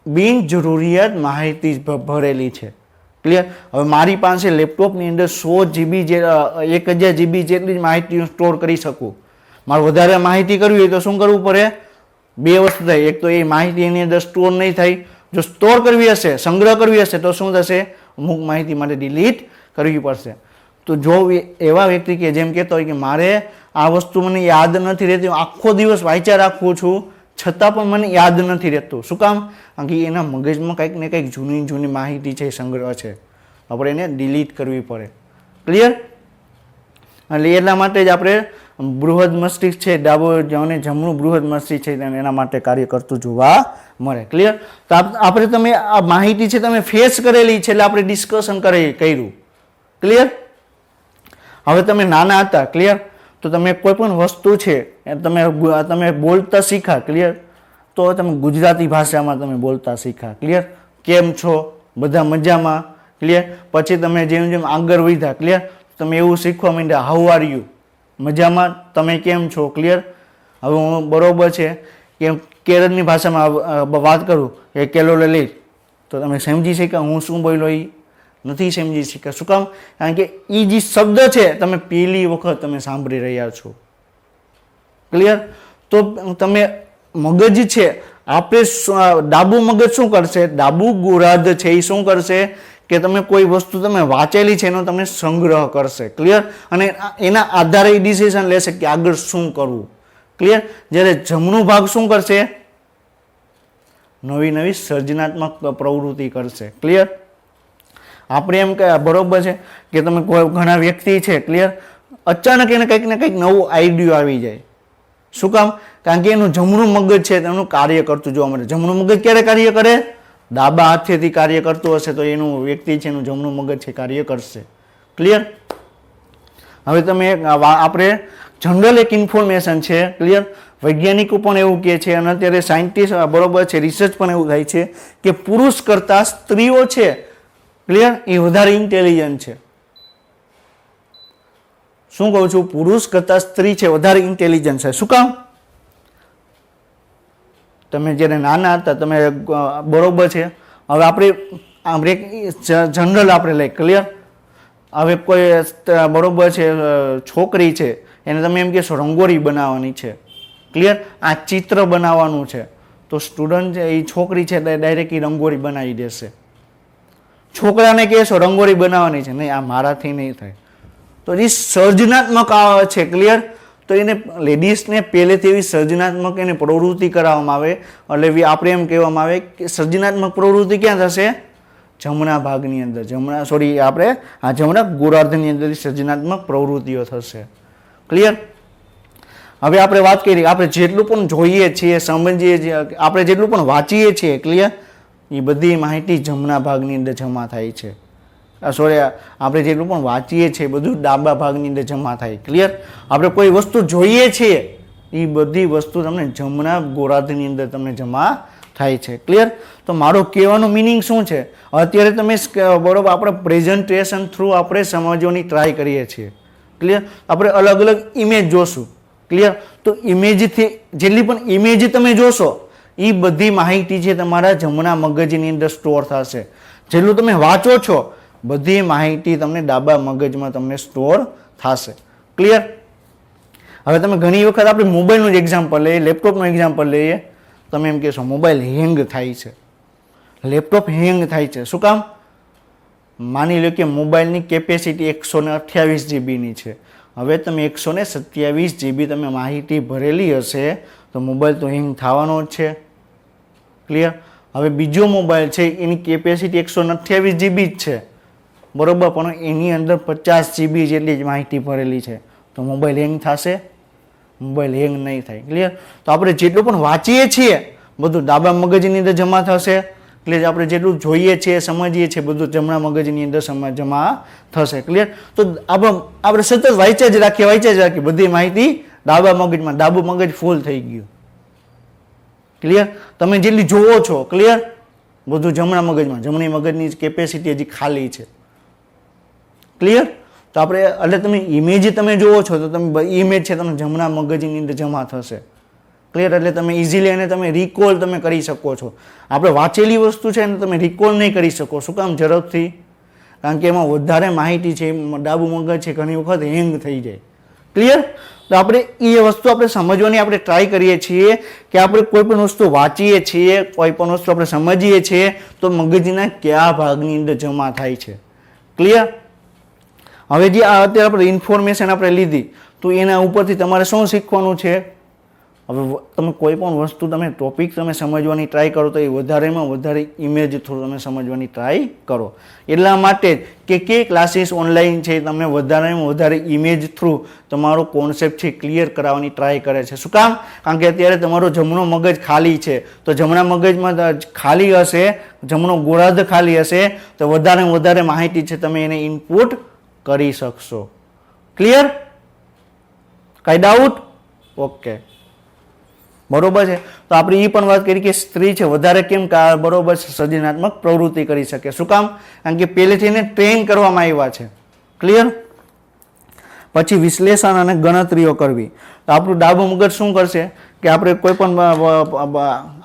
બિનજરૂરિયાત માહિતી ભરેલી છે. ક્લિયર. હવે મારી પાસે લેપટોપની અંદર 100 GB 1000 GB જેટલી જ માહિતી સ્ટોર કરી શકું. મારે વધારે માહિતી કરવી હોય તો શું કરવું પડે? બે વસ્તુ થાય. એક તો એ માહિતી એની અંદર સ્ટોર નહીં થાય, જો સ્ટોર કરવી હશે, સંગ્રહ કરવી હશે તો શું થશે? અમુક માહિતી માટે ડિલીટ કરવી પડશે. તો જો એવા વ્યક્તિ કે જેમ કહેતો હોય કે મારે આ વસ્તુ મને યાદ નથી રહેતી, આખો દિવસ વાંચ્યા રાખું છું છતાં પણ મને યાદ નથી રહેતું. શું કામ? કારણ કે એના મગજમાં કંઈક ને કંઈક જૂની માહિતી છે, સંગ્રહ છે, આપણે એને ડિલીટ કરવી પડે. ક્લિયર. એટલે એટલા માટે જ આપણે બૃહદ મસ્તિષ્ક છે ડાબો અને જમણું બૃહદ મસ્તિષ્ક છે એના માટે કાર્ય કરતું જોવા મળે. ક્લિયર. તો આપણે તમે આ માહિતી છે તમે ફેસ કરેલી છે એટલે આપણે ડિસ્કશન કર્યું. ક્લિયર. હવે તમે નાના હતા. ક્લિયર. તો તમે કોઈ પણ વસ્તુ છે તમે બોલતા શીખા. ક્લિયર. તો તમે ગુજરાતી ભાષામાં તમે બોલતા શીખા. ક્લિયર. કેમ છો? બધા મજામાં. ક્લિયર. પછી તમે જેમ જેમ આગળ વધ્યા. ક્લિયર. તમે એવું શીખવા માંડ્યા હાઉ આર યુ, મજામાં, તમે કેમ છો. ક્લિયર. હવે હું બરોબર છે કે કેરળની ભાષામાં વાત કરું કે કેલો લે, તો તમે સમજી શક્યા હું શું બોલ્યો? એ નથી સમજી શક્યા. શું કામ? કારણ કે એ જે શબ્દ છે તમે પહેલી વખત તમે સાંભળી રહ્યા છો. ક્લિયર. તો તમે મગજ છે આપણે ડાબુ મગજ શું કરશે? ડાબુ ગોરાર્ધ છે એ શું કરશે કે તમે કોઈ વસ્તુ તમે વાંચેલી છે એનો તમને સંગ્રહ કરશે. ક્લિયર. અને એના આધારે એ ડિસિઝન લેશે કે આગળ શું કરવું. ક્લિયર. જ્યારે જમણું ભાગ શું કરશે? નવી સર્જનાત્મક પ્રવૃત્તિ કરશે. ક્લિયર. આપણે એમ કે બરોબર છે કે તમે ઘણા વ્યક્તિ છે. ક્લિયર. અચાનક એને કંઈક ને કંઈક નવું આઈડિયો આવી જાય. શું કામ? કારણ કે એનું જમણું મગજ છે તેનું કાર્ય કરતું જોવા મળે. જમણું મગજ ક્યારે કાર્ય કરે? ડાબા હાથેથી કાર્ય કરતું હશે તો એનું વ્યક્તિ છે એનું જમણું મગજ છે કાર્ય કરશે. ક્લિયર. હવે તમે આપણે જનરલ એક ઇન્ફોર્મેશન છે. ક્લિયર. વૈજ્ઞાનિકો પણ એવું કહે છે અને અત્યારે સાયન્ટિસ્ટ બરોબર છે રિસર્ચ પણ એવું થાય છે કે પુરુષ કરતાં સ્ત્રીઓ છે. ક્લિયર. એ વધારે ઇન્ટેલિજન્ટ છે. શું કહું છું? પુરુષ કરતાં સ્ત્રી છે વધારે ઇન્ટેલિજન્ટ છે. શું કામ? તમે જ્યારે નાના હતા તમે બરોબર છે. હવે આપણે જનરલ આપણે લઈ. ક્લિયર. હવે કોઈ બરોબર છે છોકરી છે એને તમે એમ કહેશો રંગોળી બનાવવાની છે. ક્લિયર. આ ચિત્ર બનાવવાનું છે. તો સ્ટુડન્ટ એ છોકરી છે ડાયરેક્ટ એ રંગોળી બનાવી દેશે. છોકરાને કહેશો રંગોળી બનાવવાની છે, નહીં આ મારાથી નહીં થાય. તો એ સર્જનાત્મક છે. ક્લિયર? તો એને લેડીઝને પહેલેથી એવી સર્જનાત્મક એને પ્રવૃત્તિ કરાવવામાં આવે. એટલે આપણે એમ કહેવામાં આવે કે સર્જનાત્મક પ્રવૃત્તિ ક્યાં થશે? જમણા ભાગની અંદર. જમણા ગોળાર્ધની અંદર સર્જનાત્મક પ્રવૃત્તિઓ થશે. ક્લિયર? હવે આપણે વાત કરી, આપણે જેટલું પણ જોઈએ છીએ, સમજીએ છીએ, આપણે જેટલું પણ વાંચીએ છીએ, ક્લિયર, એ બધી માહિતી જમણા ભાગની અંદર જમા થાય છે. આપણે જેટલું પણ વાંચીએ છીએ બધું ડાબા ભાગની અંદર જમા થાય. ક્લિયર? આપણે કોઈ વસ્તુ જોઈએ છીએ એ બધી વસ્તુ તમને જમણા ગોળાર્ધની અંદર તમને જમા થાય છે. ક્લિયર? તો મારો કહેવાનો મિનિંગ શું છે? અત્યારે તમે બરોબર આપણે પ્રેઝન્ટેશન થ્રુ આપણે સમજવાની ટ્રાય કરીએ છીએ. ક્લિયર? આપણે અલગ અલગ ઇમેજ જોશું. ક્લિયર? તો ઇમેજથી જેટલી પણ ઇમેજ તમે જોશો એ બધી માહિતી છે તમારા જમણા મગજની અંદર સ્ટોર થશે. જેટલું તમે વાંચો છો બધી માહિતી તમને ડાબા મગજમાં તમને સ્ટોર થશે. ક્લિયર? હવે તમે ઘણી વખત આપણે મોબાઈલનું જ એક્ઝામ્પલ લઈએ, લેપટોપનું એક્ઝામ્પલ લઈએ. તમે એમ કહેશો મોબાઈલ હેંગ થાય છે, લેપટોપ હેંગ થાય છે. શું કામ? માની લો કે મોબાઈલની કેપેસિટી 128 જીબીની છે. હવે તમે 127 જીબી તમે માહિતી ભરેલી હશે તો મોબાઈલ તો હેંગ થવાનો જ છે. ક્લિયર? હવે બીજો મોબાઈલ છે એની કેપેસિટી 128 જીબી જ છે, બરોબર, પણ એની અંદર 50 જીબી જેટલી જ માહિતી ભરેલી છે, તો મોબાઈલ હેંગ થશે? મોબાઈલ હેંગ નહીં થાય. ક્લિયર? તો આપણે જેટલું પણ વાંચીએ છીએ બધું ડાબા મગજની અંદર જમા થશે. ક્લિયર? આપણે જેટલું જોઈએ છીએ સમજીએ છીએ બધું જમણા મગજની અંદર જમા થશે. ક્લિયર? તો આપણે સતત વાંચ્યા જ રાખીએ બધી માહિતી ડાબા મગજમાં. ડાબું મગજ ફૂલ થઈ ગયું. ક્લિયર? તમે જેટલી જોવો છો, ક્લિયર, બધું જમણા મગજમાં. જમણી મગજની કેપેસિટી હજી ખાલી છે. ક્લિયર? તો આપણે એટલે તમે ઇમેજ તમે જોવો છો તો તમે ઇમેજ છે તમે જમણા મગજની અંદર જમા થશે. ક્લિયર? એટલે તમે ઇઝીલી એને તમે રિકોલ તમે કરી શકો છો. આપણે વાંચેલી વસ્તુ છે એને તમે રિકોલ નહીં કરી શકો. શું કામ? ઝડપથી. કારણ કે એમાં વધારે માહિતી છે, ડાબું મગજ છે ઘણી વખત હેંગ થઈ જાય. ક્લિયર? તો આપણે એ વસ્તુ આપણે સમજવાની આપણે ટ્રાય કરીએ છીએ કે આપણે કોઈ પણ વસ્તુ વાંચીએ છીએ, કોઈ પણ વસ્તુ આપણે સમજીએ છીએ તો મગજના કયા ભાગની અંદર જમા થાય છે. ક્લિયર? હવે જે અત્યારે આપણે ઇન્ફોર્મેશન આપણે લીધી તો એના ઉપરથી તમારે શું શીખવાનું છે? હવે તમે કોઈ પણ વસ્તુ તમે ટોપિક તમે સમજવાની ટ્રાય કરો તો એ વધારેમાં વધારે ઇમેજ થ્રુ તમે સમજવાની ટ્રાય કરો. એટલા માટે કે ક્લાસીસ ઓનલાઈન છે તમને વધારેમાં વધારે ઇમેજ થ્રુ તમારો કોન્સેપ્ટ છે ક્લિયર કરાવવાની ટ્રાય કરે છે. શું કામ? કારણ કે અત્યારે તમારો જમણો મગજ ખાલી છે, તો જમણા મગજમાં ખાલી હશે, જમણો ગોળાર્ધ ખાલી હશે તો વધારેમાં વધારે માહિતી છે તમે એને ઇનપુટ કરી શકશો. ક્લિયર? કાંઈ ડાઉટ? ઓકે, બરોબર છે. તો આપણે એ પણ વાત કરી કે સ્ત્રી છે વધારે કેમ બરોબર સર્જનાત્મક પ્રવૃત્તિ કરી શકે. શું કામ? કારણ કે પહેલેથી એને ટ્રેન કરવામાં આવ્યા છે. ક્લિયર? પછી વિશ્લેષણ અને ગણતરીઓ કરવી. તો આપણું ડાબું મગજ શું કરશે કે આપણે કોઈ પણ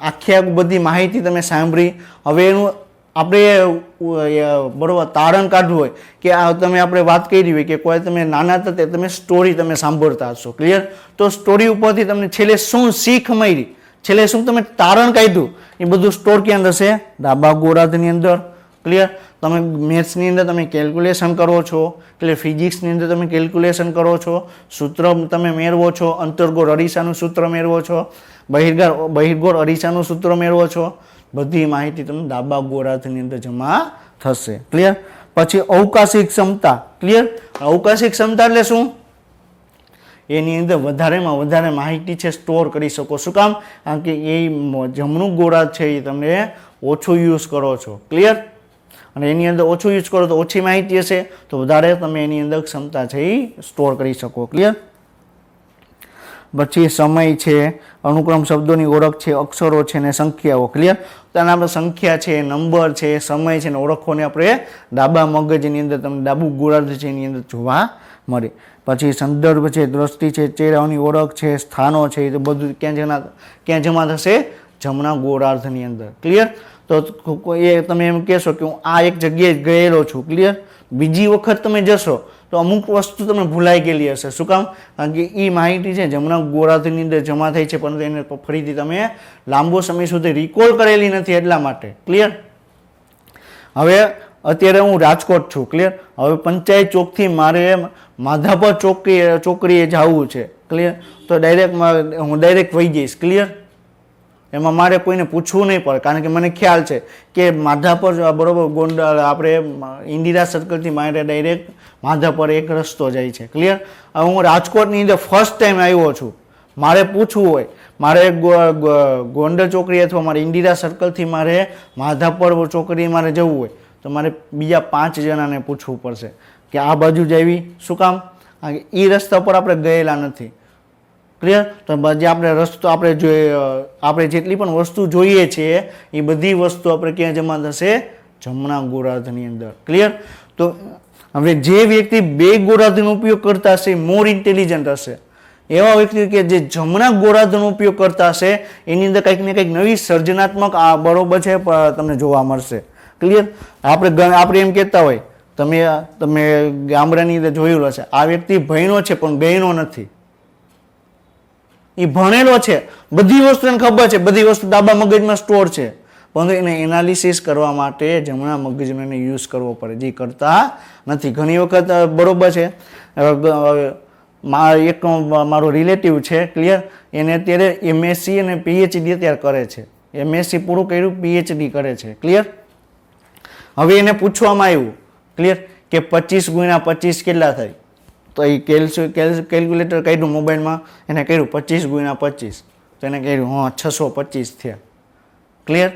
આખી બધી માહિતી તમે સાંભળી, હવે એનું આપણે બરોબર તારણ કાઢવું હોય કે તમે આપણે વાત કરી હોય કે કોઈ તમે નાના હતા તમે સ્ટોરી તમે સાંભળતા હશો. ક્લિયર? તો સ્ટોરી ઉપરથી તમને છેલ્લે શું શીખ મળી, છેલ્લે શું તમે તારણ કાઢ્યું, એ બધું સ્ટોર ક્યાં થશે? ડાબા ગોળાર્ધની અંદર. ક્લિયર? તમે મેથ્સની અંદર તમે કેલ્ક્યુલેશન કરો છો, એટલે ફિઝિક્સની અંદર તમે કેલ્ક્યુલેશન કરો છો, સૂત્ર તમે મેળવો છો, અંતર્ગોળ અરીસાનું સૂત્ર મેળવો છો, બહિર્ગોળ અરીસાનું સૂત્ર મેળવો છો. બધી માહિતી તમને ડાબા ગોળાર્ધની અંદર જમા થશે. ક્લિયર? પછી અવકાશી ક્ષમતા. ક્લિયર? અવકાશી ક્ષમતા એટલે શું? એની અંદર વધારેમાં વધારે માહિતી છે સ્ટોર કરી શકો. શું કામ? કારણ કે એ જમણું ગોળાર્ધ છે એ તમે ઓછું યુઝ કરો છો. ક્લિયર? અને એની અંદર ઓછું યુઝ કરો તો ઓછી માહિતી હશે તો વધારે તમે એની અંદર ક્ષમતા છે એ સ્ટોર કરી શકો. ક્લિયર? પછી સમય છે, અનુક્રમ શબ્દોની ઓળખ છે, અક્ષરો છે ને સંખ્યાઓ. ક્લિયર? તો આના આપણે સંખ્યા છે, નંબર છે, સમય છે ને ઓળખોને આપણે ડાબા મગજની અંદર તમને ડાબુ ગોળાર્ધ છે એની અંદર જોવા મળે. પછી સંદર્ભ છે, દ્રષ્ટિ છે, ચહેરાની ઓળખ છે, સ્થાનો છે, એ તો બધું ક્યાં જમા થશે? જમણા ગોળાર્ધની અંદર. ક્લિયર? તો એ તમે એમ કહેશો કે હું આ એક જગ્યાએ ગયેલો છું, ક્લિયર. બીજી વખત તમે જશો તો અમુક વસ્તુ તમને ભૂલાઈ ગયેલી હશે. શું કામ? કારણ કે એ માહિતી છે જમણા ગોળાર્ધની અંદર જમા થઈ છે, પરંતુ એને ફરીથી તમે લાંબો સમય સુધી રિકોલ કરેલી નથી, એટલા માટે. ક્લિયર. હવે અત્યારે હું રાજકોટ છું, ક્લિયર. હવે પંચાયત ચોકથી મારે માધાપર ચોકડીએ જવું છે, ક્લિયર. તો હું ડાયરેક્ટ વહી જઈશ, ક્લિયર. એમાં મારે કોઈને પૂછવું નહીં પડે, કારણ કે મને ખ્યાલ છે કે માધાપર બરોબર ગોંડલ આપણે ઇન્દિરા સર્કલથી મારે ડાયરેક્ટ માધાપર એક રસ્તો જાય છે, ક્લિયર. હવે હું રાજકોટની અંદર ફર્સ્ટ ટાઈમ આવ્યો છું, મારે પૂછવું હોય, મારે ગોંડલ ચોકડી અથવા મારે ઇન્દિરા સર્કલથી મારે માધાપર ચોકડી મારે જવું હોય તો મારે બીજા 5 જણાને પૂછવું પડશે કે આ બાજુ જ આવી. શું કામ? કારણ કે એ રસ્તા પર આપણે ગયેલા નથી, ક્લિયર. તો જે આપણે રસ્તો આપણે જેટલી પણ વસ્તુ જોઈએ છીએ એ બધી વસ્તુ આપણે ક્યાં જમા થશે? જમણા ગોળાર્ધની અંદર, ક્લિયર. તો હવે જે વ્યક્તિ બે ગોળાર્ધનો ઉપયોગ કરતા હશે મોર ઇન્ટેલિજન્ટ હશે. એવા વ્યક્તિ કે જે જમણા ગોળાર્ધનો ઉપયોગ કરતા હશે એની અંદર કંઈક ને કંઈક નવી સર્જનાત્મક બરોબર છે તમને જોવા મળશે, ક્લિયર. આપણે એમ કહેતા હોય, તમે ગામડાની અંદર જોયેલો હશે, આ વ્યક્તિ ભણ્યો છે પણ ગયનો નથી. એ ભણેલો છે, બધી વસ્તુ એને ખબર છે, બધી વસ્તુ ડાબા મગજમાં સ્ટોર છે, પરંતુ એને એનાલિસિસ કરવા માટે જમણા મગજનો એને યુઝ કરવો પડે, જે કરતા નથી. ઘણી વખત બરોબર છે. એક મારો રિલેટિવ છે, ક્લિયર. એને અત્યારે MSc અને PhD અત્યારે કરે છે. MSc પૂરું કર્યું, PhD કરે છે, ક્લિયર. હવે એને પૂછવામાં આવ્યું, ક્લિયર, કે 25 × 25 કેટલા થાય? તો એ કેલ્ક્યુલેટર કાઢ્યું મોબાઈલમાં, એને કર્યું 25 × 25, તો એને કહ્યું 625 થયા, ક્લિયર.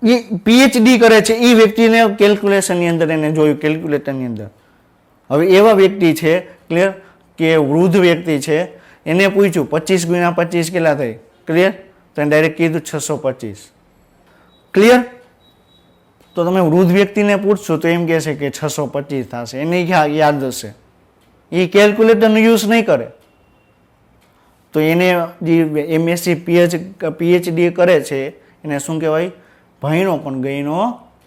એ PhD કરે છે, એ વ્યક્તિને કેલ્ક્યુલેશનની અંદર એને જોયું, કેલ્ક્યુલેટરની અંદર. હવે એવા વ્યક્તિ છે, ક્લિયર, કે વૃદ્ધ વ્યક્તિ છે, એને પૂછ્યું 25 × 25 કેટલા થાય, ક્લિયર. તો એને ડાયરેક્ટ કીધું 625, ક્લિયર. તો તમે વૃદ્ધ વ્યક્તિને પૂછશો તો એમ કહેશે કે 625 થશે, એને યાદ હશે, એ કેલ્ક્યુલેટરનો યુઝ નહીં કરે. તો એને જે MSc PhD કરે છે એને શું કહેવાય? ભણ્યો પણ ગયનો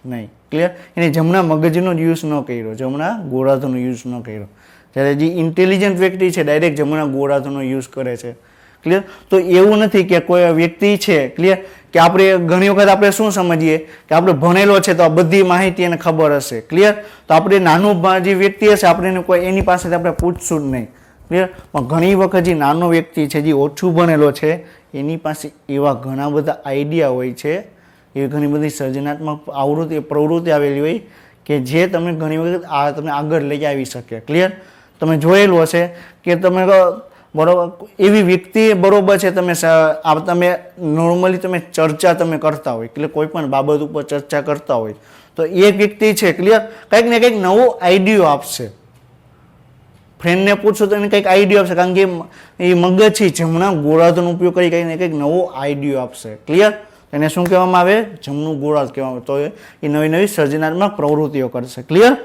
નહીં, ક્લિયર. એને જમણા મગજનો જ યુઝ ન કર્યો, જમણા ગોળાર્ધનો યુઝ ન કર્યો. જ્યારે જે ઇન્ટેલિજન્ટ વ્યક્તિ છે ડાયરેક્ટ જમણા ગોળાર્ધનો યુઝ કરે છે, ક્લિયર. તો એવું નથી કે કોઈ વ્યક્તિ છે, ક્લિયર, કે આપણે ઘણી વખત આપણે શું સમજીએ કે આપણે ભણેલો છે તો આ બધી માહિતી એને ખબર હશે, ક્લિયર. તો આપણે નાનું જે વ્યક્તિ હશે આપણે કોઈ એની પાસેથી આપણે પૂછશું જ નહીં, ક્લિયર. પણ ઘણી વખત જે નાનો વ્યક્તિ છે, જે ઓછું ભણેલો છે, એની પાસે એવા ઘણા બધા આઈડિયા હોય છે, એવી ઘણી બધી સર્જનાત્મક પ્રવૃત્તિ આવેલી હોય કે જે તમે ઘણી વખત તમને આગળ લઈ આવી શકે, ક્લિયર. તમે જોયેલું હશે કે તમે બરોબર એવી વ્યક્તિ બરોબર છે, તમે નોર્મલી તમે ચર્ચા તમે કરતા હોય, એટલે કોઈ પણ બાબત ઉપર ચર્ચા કરતા હોય તો એ વ્યક્તિ છે, ક્લિયર, કંઈક ને કંઈક નવો આઈડિયો આપશે. ફ્રેન્ડને પૂછો તો એને કંઈક આઈડિયો આપશે, કારણ કે એ મગજ છે જમણા ગોળાર્ધનો ઉપયોગ કરી કંઈક ને કંઈક નવો આઈડિયો આપશે, ક્લિયર. એને શું કહેવામાં આવે? જમણું ગોળાર્ધ કહેવામાં આવે. તો એ નવી નવી સર્જનાત્મક પ્રવૃત્તિઓ કરશે, ક્લિયર.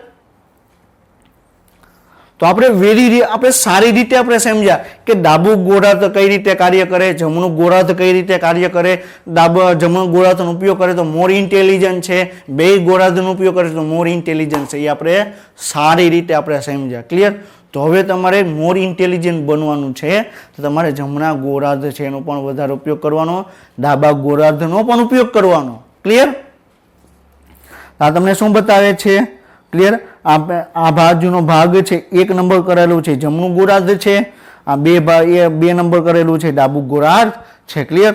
તો આપણે સારી રીતે આપણે સમજ્યા કે ડાબું ગોળાર્ધ કઈ રીતે કાર્ય કરે, જમણું ગોળાર્ધ કઈ રીતે કાર્ય કરે. જમણું ગોળાર્ધનો ઉપયોગ કરે તો મોર ઇન્ટેલિજન્ટ છે, બે ગોળાર્ધનો ઉપયોગ કરે તો મોર ઇન્ટેલિજન્ટ છે. એ આપણે સારી રીતે આપણે સમજ્યા, ક્લિયર. તો હવે તમારે મોર ઇન્ટેલિજન્ટ બનવાનું છે તો તમારે જમણા ગોળાર્ધ છે એનો પણ વધારે ઉપયોગ કરવાનો, ડાબા ગોળાર્ધનો પણ ઉપયોગ કરવાનો, ક્લિયર. આ તમને શું બતાવે છે, ક્લિયર. આ બાજુનો ભાગ છે 1 નંબર કરેલું છે જમણું ગોળાર્ધ છે, આ 2 નંબર કરેલું છે ડાબુ ગોળાર્ધ છે, ક્લિયર.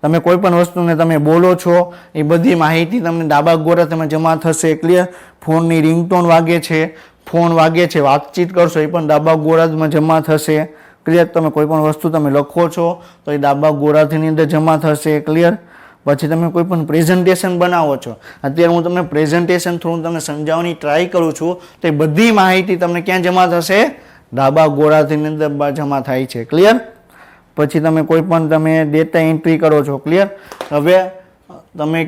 તમે કોઈ પણ વસ્તુને તમે બોલો છો એ બધી માહિતી તમને ડાબા ગોળાર્ધમાં જમા થશે, ક્લિયર. ફોનની રિંગટોન વાગે છે, ફોન વાગે છે, વાતચીત કરશો એ પણ ડાબા ગોળાર્ધમાં જમા થશે, ક્લિયર. તમે કોઈ પણ વસ્તુ તમે લખો છો તો એ ડાબા ગોળાર્ધની અંદર જમા થશે, ક્લિયર. પછી તમે કોઈ પણ પ્રેઝન્ટેશન બનાવો છો, અત્યારે હું તમને પ્રેઝન્ટેશન થ્રુ તમને સમજાવવાની ટ્રાય કરું છું, તો એ બધી માહિતી તમને ક્યાં જમા થશે? ડાબા ગોળાર્ધની અંદર જમા થાય છે, ક્લિયર. પછી તમે કોઈ પણ તમે ડેટા એન્ટ્રી કરો છો, ક્લિયર. હવે તમે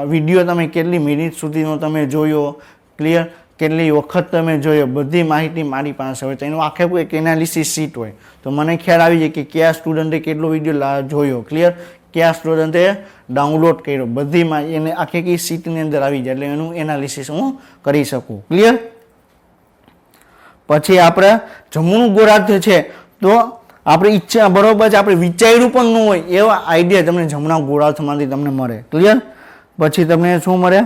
વિડીયો તમે કેટલી મિનિટ સુધીનો તમે જોયો, ક્લિયર, કેટલી વખત તમે જોયો, બધી માહિતી મારી પાસે હોય. તો એનું આખે એક એનાલિસિસ શીટ હોય, તો મને ખ્યાલ આવી જાય કે કયા સ્ટુડન્ટે કેટલો વિડીયો જોયો, ક્લિયર, કયા સ્ટુડન્ટે ડાઉનલોડ કર્યો, બધીમાં એને આખી સીટની અંદર આવી જાય, એટલે એનું એનાલિસિસ હું કરી શકું. ક્લિયર? પછી આપણે જમણું ગોળાર્ધ છે તો આપણે ઈચ્છા બરોબર છે, આપણે વિચાર્યું પણ ન હોય એવા આઈડિયા તમને જમણા ગોળાર્ધમાંથી તમને મળે. ક્લિયર? પછી તમને શું મળે?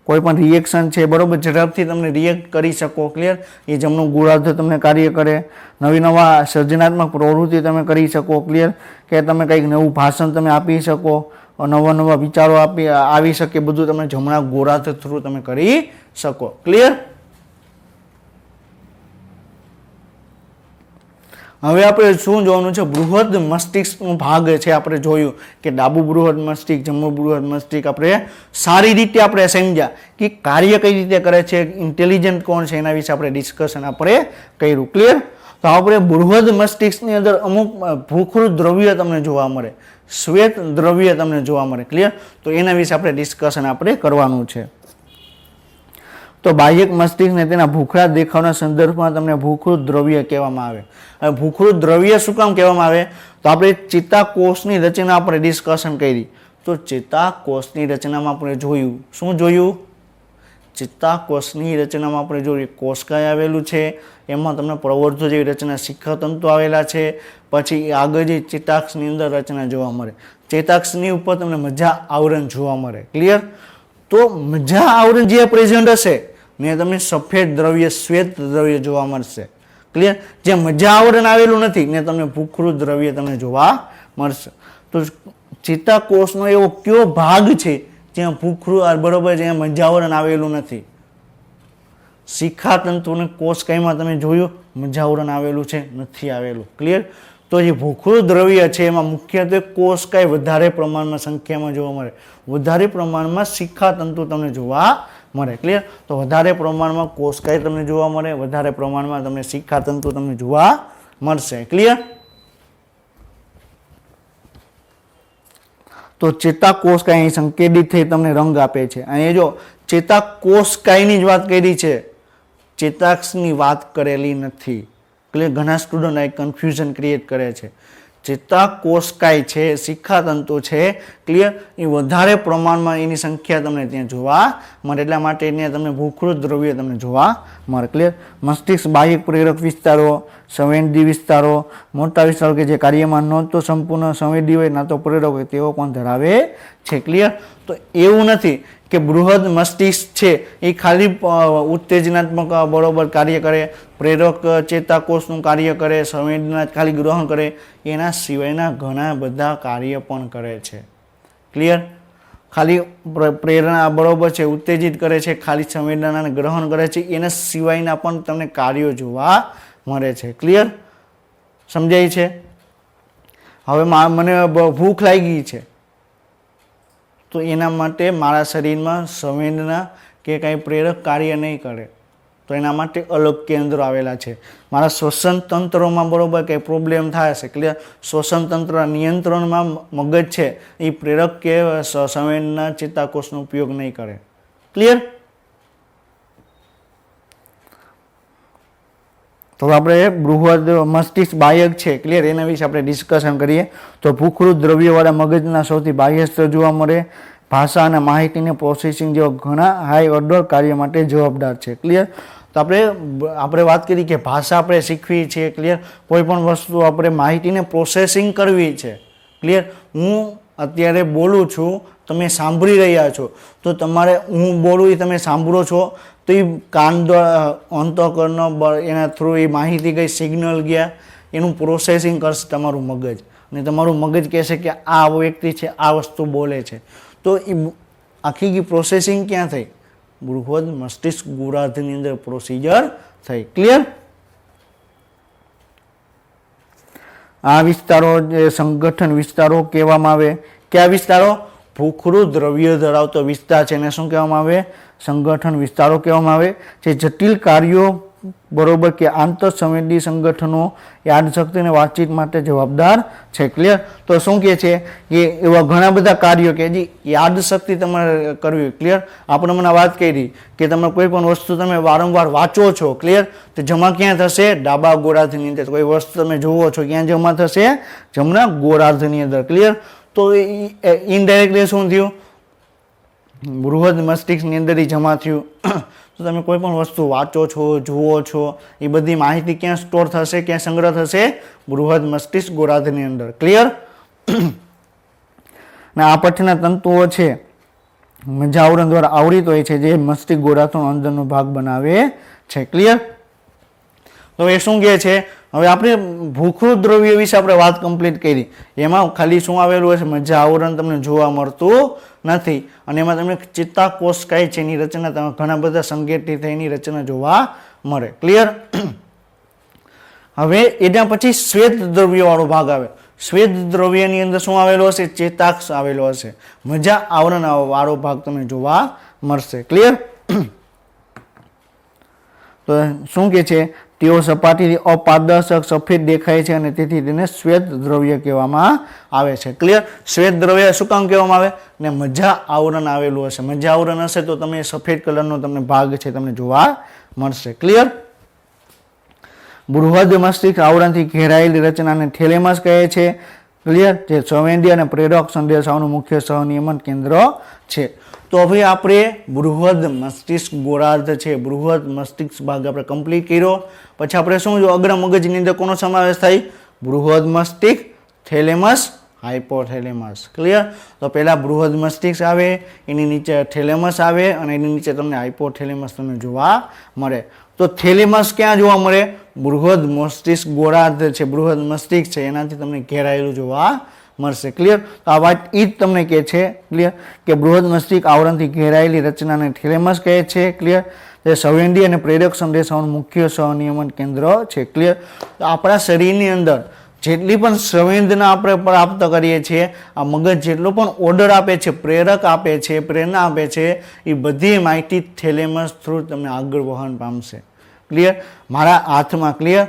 કોઈ પણ રિએક્શન છે બરોબર, ઝડપથી તમને રિએક્ટ કરી શકો. ક્લિયર? એ જમણું ગોળાર્ધ તમને કાર્ય કરે. નવી નવા સર્જનાત્મક પ્રવૃત્તિ તમે કરી શકો. ક્લિયર? કે તમે કંઈક નવું ભાષણ તમે આપી શકો, નવા નવા વિચારો આવી શકે, બધું તમે જમણા ગોળાર્ધ થ્રુ તમે કરી શકો. ક્લિયર? હવે આપણે શું જોવાનું છે? બૃહદ મસ્તિષ્કનો ભાગ છે. આપણે જોયું કે ડાબુ બૃહદ મસ્તિષ્ક, જમણું બૃહદ મસ્તિષ્ક આપણે સારી રીતે આપણે સમજ્યા કે કાર્ય કઈ રીતે કરે છે, ઇન્ટેલિજન્ટ કોણ છે, એના વિશે આપણે ડિસ્કશન આપણે કર્યું. ક્લિયર? તો આપણે બૃહદ મસ્તિષ્કની અંદર અમુક ભૂખરું દ્રવ્ય તમને જોવા મળે, શ્વેત દ્રવ્ય તમને જોવા મળે. ક્લિયર? તો એના વિશે આપણે ડિસ્કશન આપણે કરવાનું છે. તો બાહ્યક મસ્તિષ્કને તેના ભૂખરા દેખાવના સંદર્ભમાં તમને ભૂખરું દ્રવ્ય કહેવામાં આવે. હવે ભૂખરું દ્રવ્ય શું કામ કહેવામાં આવે? તો આપણે ચેતાકોષની રચના આપણે ડિસ્કશન કરી. તો ચેતાકોષની રચનામાં આપણે જોયું, શું જોયું? ચેતાકોષની રચનામાં આપણે જોયું કોષકાય આવેલું છે, એમાં તમને પ્રવર્ધો જેવી રચના, શિખરતંતુ આવેલા છે. પછી આગળ જે ચેતાક્ષની અંદર રચના જોવા મળે, ચેતાક્ષની ઉપર તમને મજા આવરણ જોવા મળે. ક્લિયર? તો મજા આવરણ જે પ્રેઝન્ટ હશે ને તમને સફેદ દ્રવ્ય, શ્વેત દ્રવ્ય જોવા મળશે. ક્લિયર? જે મજા આવરણ આવેલું નથી ને તમને ભૂખરું દ્રવ્ય તમને જોવા મળશે. તો ચેતાકોષનો એવો કયો ભાગ છે જ્યાં ભૂખરું બરોબર, જ્યાં મજા આવરણ આવેલું નથી? શિખાતંતુને કોષકાયમાં તમે જોયું મજા આવરણ આવેલું છે, નથી આવેલું. ક્લિયર? તો જે ભૂખરું દ્રવ્ય છે એમાં મુખ્યત્વે કોષકાય વધારે પ્રમાણમાં સંખ્યામાં જોવા મળે, વધારે પ્રમાણમાં શિખાતંતુ તમને જોવા મળે. ક્લિયર? તો વધારે પ્રમાણમાં કોષકાય તમને જોવા મળે, વધારે પ્રમાણમાં તમને શિખાતંતુ તમને જોવા મળશે. ક્લિયર? તો ચેતાકોષકાય અહીં સંકેતિત થઈ તમને રંગ આપે છે. અહીં જો ચેતાકોષકાયની જ વાત કરી છે, ચેતાક્ષની વાત કરેલી નથી. ક્લિયર? ઘણા સ્ટુડન્ટ આ કન્ફ્યુઝન ક્રિએટ કરે છે. ચેતાકોષકાય છે, શિખાતંતુ છે, ક્લિયર, એ વધારે પ્રમાણમાં એની સંખ્યા તમને ત્યાં જોવા મળે, એટલા માટે ત્યાં તમને ભૂખરું દ્રવ્ય તમને જોવા મળે. ક્લિયર? મસ્તિષ્ક બાહ્યક પ્રેરક વિસ્તારો, સંવેદી વિસ્તારો, મોટા વિસ્તારો કે જે કાર્યમાં ન તો સંપૂર્ણ સંવેદી હોય ના તો પ્રેરક હોય તેઓ પણ ધરાવે છે. ક્લિયર? તો એવું નથી કે બૃહદ મસ્તિષ્ક છે એ ખાલી ઉત્તેજનાત્મક બરોબર કાર્ય કરે, પ્રેરક ચેતાકોષનું કાર્ય કરે, સંવેદના ખાલી ગ્રહણ કરે, એના સિવાયના ઘણા બધા કાર્ય પણ કરે છે. ક્લિયર? ખાલી પ્રેરણા બરોબર છે, ઉત્તેજિત કરે છે, ખાલી સંવેદનાને ગ્રહણ કરે છે, એના સિવાયના પણ તમને કાર્યો જોવા મળે છે. ક્લિયર? સમજાય છે? હવે મને ભૂખ લાગી છે તો એના માટે મારા શરીરમાં સંવેદના કે કાંઈ પ્રેરક કાર્ય નહીં કરે, તો એના માટે અલગ કેન્દ્રો આવેલા છે. મારા શ્વસન તંત્રોમાં બરોબર કંઈ પ્રોબ્લેમ થાય છે. ક્લિયર? શ્વસન તંત્ર નિયંત્રણમાં મગજ છે એ પ્રેરક કે સંવેદના ચેતાકોષનો ઉપયોગ નહીં કરે. ક્લિયર? તો આપણે બૃહદ મસ્તિષ્ક બાહ્યક છે, ક્લિયર, એના વિશે આપણે ડિસ્કશન કરીએ. તો ભૂખરું દ્રવ્યવાળા મગજના સૌથી બાહ્ય સ્તર જોવા મળે, ભાષા અને માહિતીને પ્રોસેસિંગ જેવા ઘણા હાઈ ઓર્ડર કાર્ય માટે જવાબદાર છે. ક્લિયર? તો આપણે વાત કરી કે ભાષા આપણે શીખવી છે. ક્લિયર? કોઈ પણ વસ્તુ આપણે માહિતીને પ્રોસેસિંગ કરવી છે. ક્લિયર? હું અત્યારે બોલું છું, તમે સાંભળી રહ્યા છો, તો તમારે હું બોલું એ તમે સાંભળો છો, તો એ કાન અંતઃકરણ એના થ્રુ એ માહિતી ગઈ, સિગ્નલ ગયા, એનું પ્રોસેસિંગ કરશે તમારું મગજ, અને તમારું મગજ કહેશે કે આ વ્યક્તિ છે, આ વસ્તુ બોલે છે. તો એ આખી પ્રોસેસિંગ ક્યાં થઈ? બૃહદ મસ્તિષ્ક ગોળાર્ધની અંદર પ્રોસિજર થઈ. ક્લિયર? આ વિસ્તારો જે સંગઠન વિસ્તારો કહેવામાં આવે. કયા વિસ્તારો? ભૂખરું દ્રવ્ય ધરાવતો વિસ્તાર છે એને શું કહેવામાં આવે? સંગઠન વિસ્તારો કહેવામાં આવે. જે જટિલ કાર્યો બરોબર કે આંતરસંવેદી સંગઠનો યાદશક્તિ અને વાતચીત માટે જવાબદાર છે. ક્લિયર? તો શું કહે છે કે એવા ઘણા બધા કાર્યો કે જે યાદશક્તિ તમારે કરવી. ક્લિયર? આપણે મને વાત કરી કે તમે કોઈ પણ વસ્તુ તમે વારંવાર વાંચો છો. ક્લિયર? તો જમા ક્યાં થશે? ડાબા ગોળાર્ધની અંદર. કોઈ વસ્તુ તમે જુઓ છો ક્યાં જમા થશે? જમણા ગોળાર્ધની અંદર. ક્લિયર? તો ઇનડાયરેક્ટલી શું થયું, બૃહદ મસ્તિષ્કની અંદર જમા થયું. તો તમે કોઈ પણ વસ્તુ વાંચો છો, જુઓ છો, એ બધી માહિતી ક્યાં સ્ટોર થશે, ક્યાં સંગ્રહ થશે, બૃહદ મસ્તિષ્ક ગોળાર્ધની અંદર. ક્લિયર? અને આ પછીના તંતુઓ છે મજ્જાવરણ દ્વારા આવરિત હોય છે, જે મસ્તિષ્ક ગોળાર્ધનો અંદરનો ભાગ બનાવે છે. ક્લિયર? તો એ શું કહે છે, હવે આપણે ભૂખરું દ્રવ્ય વિશે આપણે વાત કમ્પ્લીટ કરી. એમાં ખાલી શું આવેલું હશે, મજ્જા આવરણ તમને જોવા મળતું નથી, અને એમાં તમને ચેતાકોષ કઈ છે એની રચના, તમે ઘણા બધા સંકેતિત એની રચના જોવા મળે. ક્લિયર? હવે એના પછી શ્વેત દ્રવ્ય વાળો ભાગ આવે. શ્વેત દ્રવ્યની અંદર શું આવેલો હશે, ચેતાક્ષ આવેલો હશે, મજ્જા આવરણ વાળો ભાગ તમને જોવા મળશે. ક્લિયર? તો શું કે છે, તેઓ સપાટીથી અપારદર્શક સફેદ દેખાય છે, અને તેથી તેને શ્વેત દ્રવ્ય કહેવામાં આવે છે. ક્લિયર? શ્વેત દ્રવ્ય શું કામ કહેવામાં આવે, ને મજ્જા આવરણ આવેલું હશે. મજ્જા આવરણ હશે તો તમે સફેદ કલરનો તમને ભાગ છે તમને જોવા મળશે. ક્લિયર? બૃહદ મસ્તિષ્ક આવરણથી ઘેરાયેલી રચનાને થેલેમસ કહે છે. ક્લિયર? જે સંવેદી અને પ્રેરક સંદેશાઓનું મુખ્ય સહનિયમન કેન્દ્ર છે. તો હવે આપણે બૃહદ મસ્તિષ્ક ગોળાર્ધ છે, બૃહદ મસ્તિષ્ક ભાગ આપણે કમ્પ્લીટ કર્યો. પછી આપણે શું જો અગ્ર મગજની અંદર કોનો સમાવેશ થાય, બૃહદ મસ્તિષ્ક, થેલેમસ, હાઇપોથેલેમસ. ક્લિયર? તો પહેલા બૃહદ મસ્તિષ્ક આવે, એની નીચે થેલેમસ આવે, અને એની નીચે તમને હાઇપોથેલેમસ તમને જોવા મળે. તો થેલેમસ ક્યાં જોવા મળે, બૃહદ મસ્તિષ્ક ગોળાર્ધ છે, બૃહદ મસ્તિષ્ક છે એનાથી તમને ઘેરાયેલું જોવા મળશે. ક્લિયર? તો આ વાત એ જ તમને કહે છે. ક્લિયર? કે બૃહદ મસ્તિષ્ક આવરણથી ઘેરાયેલી રચનાને થેલેમસ કહે છે. ક્લિયર? જે સંવેદી અને પ્રેરક સંદેશાઓનું મુખ્ય સહનિયમન કેન્દ્ર છે. ક્લિયર? તો આપણા શરીરની અંદર જેટલી પણ સંવેદના આપણે પ્રાપ્ત કરીએ છીએ, આ મગજ જેટલો પણ ઓર્ડર આપે છે, પ્રેરક આપે છે, પ્રેરણા આપે છે, એ બધી માહિતી થેલેમસ થ્રુ તમને આગળ વહન પામશે. ક્લિયર? મારા હાથમાં, ક્લિયર,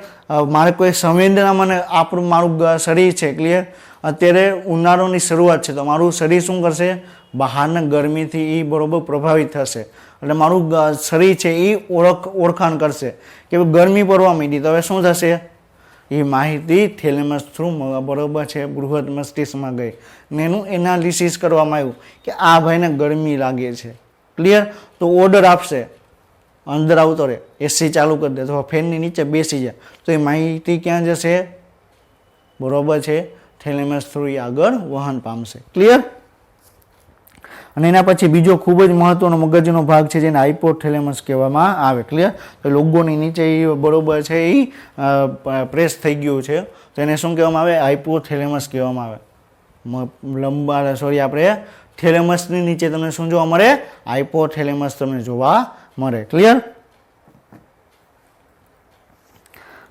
મારે કોઈ સંવેદના, મને આપણું મારું શરીર છે. ક્લિયર? અત્યારે ઉનાળાની શરૂઆત છે, તો મારું શરીર શું કરશે, બહારના ગરમીથી એ બરોબર પ્રભાવિત થશે, એટલે મારું શરીર છે એ ઓળખાણ કરશે કે ગરમી પડવા માંડી. તો હવે શું થશે, એ માહિતી થેલેમસ થ્રુ બરોબર છે બૃહદ મસ્તિષ્કમાં ગઈ, ને એનું એનાલિસિસ કરવામાં આવ્યું કે આ ભાઈને ગરમી લાગે છે. ક્લિયર? તો ઓર્ડર આપશે, અંદર આવતો રહે, એસી ચાલુ કરી દે અથવા ફેનની નીચે બેસી જાય, તો એ માહિતી ક્યાં જશે, બરોબર છે થેલેમસ થ્રુ એ આગળ વહન પામશે. ક્લિયર? અને એના પછી બીજો ખૂબ જ મહત્વનો મગજનો ભાગ છે જેને હાઇપોથેલેમસ કહેવામાં આવે. ક્લિયર? તો લોગોની નીચે એ બરોબર છે એ પ્રેસ થઈ ગયું છે, તો એને શું કહેવામાં આવે, હાઇપોથેલેમસ કહેવામાં આવે. આપણે થેલેમસની નીચે તમને શું જોવા મળે, હાઇપોથેલેમસ તમને જોવા મળે. ક્લિયર?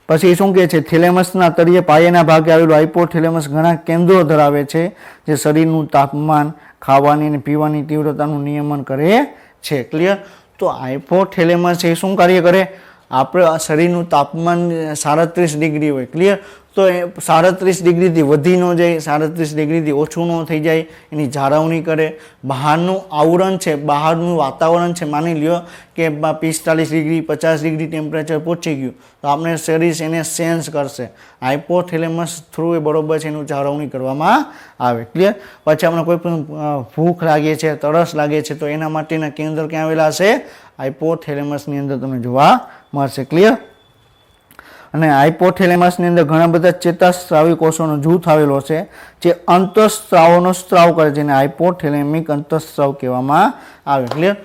પછી શું કહે છે, થેલેમસના તળિયે પાયાના ભાગે આવેલું હાઇપોથેલેમસ ઘણા કેન્દ્રો ધરાવે છે, જે શરીરનું તાપમાન, ખાવાની અને પીવાની તીવ્રતાનું નિયમન કરે છે. ક્લિયર? તો હાઇપોથેલેમસ એ શું કાર્ય કરે, આપણે શરીરનું તાપમાન 37 ડિગ્રી હોય. ક્લિયર? તો એ 37 ડિગ્રીથી વધી ન જાય, 37 ડિગ્રીથી ઓછું ન થઈ જાય, એની જાળવણી કરે. બહારનું આવરણ છે, બહારનું વાતાવરણ છે, માની લ્યો કે 45 ડિગ્રી 50 ડિગ્રી ટેમ્પરેચર પહોંચી ગયું, તો આપણે શરીર એને સેન્સ કરશે. હાઇપોથેલેમસ થ્રુ એ બરોબર છે એનું જાળવણી કરવામાં આવે. ક્લિયર? પછી આપણે કોઈ પણ ભૂખ લાગે છે, તરસ લાગે છે, તો એના માટેના કેન્દ્ર ક્યાં આવેલા હશે, હાઇપોથેલેમસની અંદર તમને જોવા મળશે. ક્લિયર? અને હાઇપોથેલેમસની અંદર ઘણા બધા ચેતાસ્રાવી કોષોનો જૂથ આવેલો છે, જે અંતઃસ્રાવનો સ્ત્રાવ કરે છે, જેને હાઇપોથેલેમિક અંતઃસ્રાવ કહેવામાં આવે. ક્લિયર?